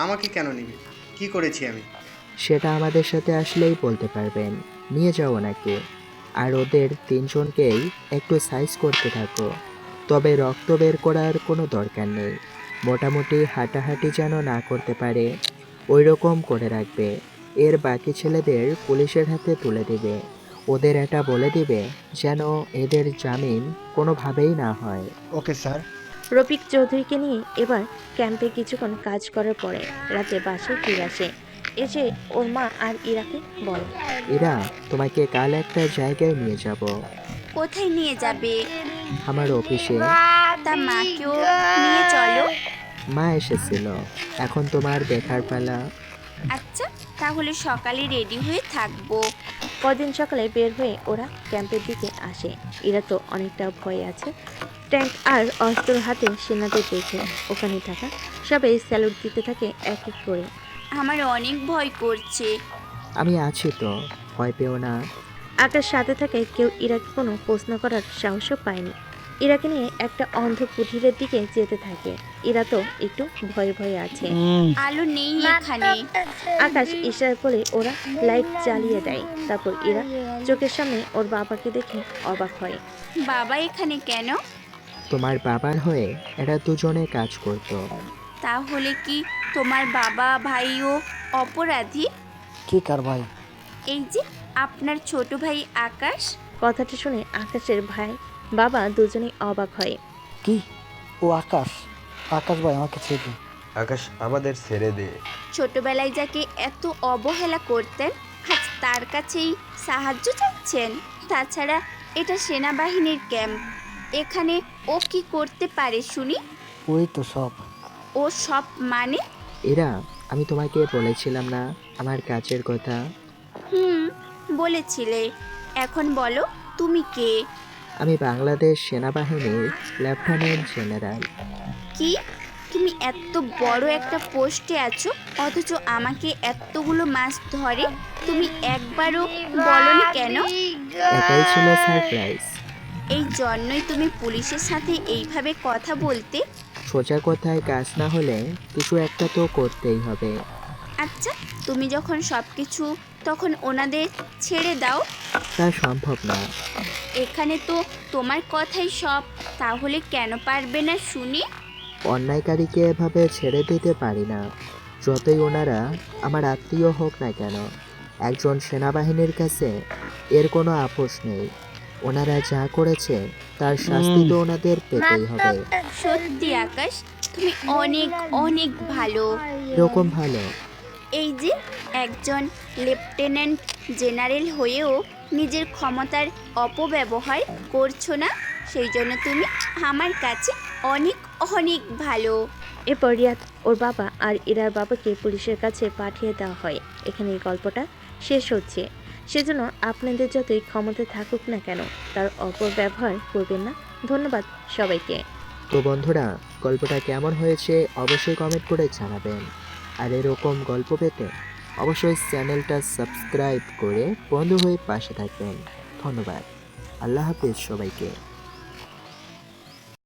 আমাকে কেন নিবি? কি করেছি আমি? সেটা আমাদের সাথে আসলেই বলতে পারবেন। নিয়ে যাও ওনাকে। আর ওদের 3 জনকেই একটু সাইজ করতে থাকো, তবে রক্ত বের করার কোনো দরকার নেই। মোটামুটি হাঁটাহাঁটি যেন না করতে পারে ওই রকম করে রাখবে। এর বাকি ছেলেদের পুলিশের হাতে তুলে দেবে। ওদের এটা বলে দিবে যেন এদের জামিন কোনোভাবেই না হয়। Okay sir. রফিক চৌধুরীকে নিয়ে এবার ক্যাম্পে কিছুক্ষণ কাজ করার পরে রাতে বাসায় ফিরে আসে। এসে ওর মা আর ইরাকে বলে, এরা তোমাকে কাল একটা জায়গায় নিয়ে যাব। কোথায় নিয়ে যাবে? আমার অফিসে। তা মাকেও নিয়ে চলো। মা এসেছিল, এখন তোমার দেখার পালা। আচ্ছা, তাহলে সকালে রেডি হয়ে থাকবো। পরদিন সকালে বের হয়ে ওরা ক্যাম্পের দিকে আসে। এরা তো অনেকটা ভয় আছে। ট্যাঙ্ক আর অস্ত্র হাতে সেনাদের দেখে ওখানে থাকা সবাই স্যালুট দিতে থাকে এক এক করে। আমার অনেক ভয় করছে। আমি আছি তো, ভয় পেও না। আকাশ সাথে থাকে কেউ ইরাকে কোনো প্রশ্ন করার সাহসও পায়নি। ইরাকে নিয়ে একটা অন্ধ কুঠিরের দিকে যেতে থাকে। ইরা তো একটু ভয়ে ভয়ে আছে। আলো নেই এখানে। আকাশ ইশারা করে ওরা লাইট জ্বালিয়ে দেয়। তারপর ইরা চোখের সামনে ওর বাবাকে দেখে অবাক হয়। বাবা এখানে কেন? তোমার বাবার হয়ে এরা দুজনে কাজ করতো। তাহলে কি তোমার বাবা ভাইও অপরাধী? কি কার ভাই? এই যে আপনার ছোট ভাই আকাশ। কথাটা শুনে আকাশের ভাই বাবা দুজনেই অবাক হয়। কি? ও আকাশ? আকাশ ভাই আমাকে ছেড়ে। আকাশ আমাদের ছেড়ে দে। ছোটবেলায় যাকে এত অবহেলা করতেন আজ তার কাছেই সাহায্য চাচ্ছেন? তাছাড়া এটা সেনাবাহিনীর ক্যাম্প, এখানে ও কি করতে পারে শুনি? ওই তো সব। ও সব মানে? এরা, আমি তোমাকে বলেছিলাম না আমার কাজের কথা? বলেছিলে। এখন বলো তুমি কে? আমি বাংলাদেশ সেনাবাহিনীর লেফটেন্যান্ট জেনারেল। কি? তুমি এত বড় একটা পোস্টে আছো অথচ আমাকে এতগুলো মাস ধরে তুমি একবারও বলনি কেন? এটাই ছিল সারপ্রাইজ। এই জন্যই তুমি পুলিশের সাথে এইভাবে কথা বলতে? সোজা কথায় কাজ না হলে কিছু একটা তো করতেই হবে। আচ্ছা, তুমি যখন সব কিছু তখন ওনাদের ছেড়ে দাও। তা সম্ভব না। এখানে তো তোমার কথাই সব, তাহলে কেন পারবে না শুনি? অন্যায়কারীকে এভাবে ছেড়ে দিতে পারি না, যতই ওনারা আমার আত্মীয় হোক না কেন। একজন সেনাবাহিনীর কাছে এর কোনো আপোষ নেই। ওনারা যা করেছে তার শাস্তি তো ওনাদের পেতেই হবে। সত্যি আকাশ, তুমি অনেক অনেক ভালো। এরকম ভালো? এই যে একজন লেফটেন্যান্ট জেনারেল হয়েও নিজের ক্ষমতার অপব্যবহার করছো না, সেই জন্য তুমি আমার কাছে অনেক অনেক ভালো। এরপর রিয়াদ, ওর বাবা আর ইরার বাবাকে পুলিশের কাছে পাঠিয়ে দেওয়া হয়। এখানে এই গল্পটা শেষ হচ্ছে। সেজন্য আপনাদের যতই ক্ষমতা থাকুক না কেন তার অপব্যবহার করবেন না। ধন্যবাদ সবাইকে। তো বন্ধুরা, গল্পটা কেমন হয়েছে অবশ্যই কমেন্ট করে জানাবেন। আর এরকম গল্প পেতে অবশ্যই চ্যানেলটা সাবস্ক্রাইব করে বন্ধু হয়ে পাশে থাকবেন। ধন্যবাদ। আল্লাহ হাফেজ সবাইকে।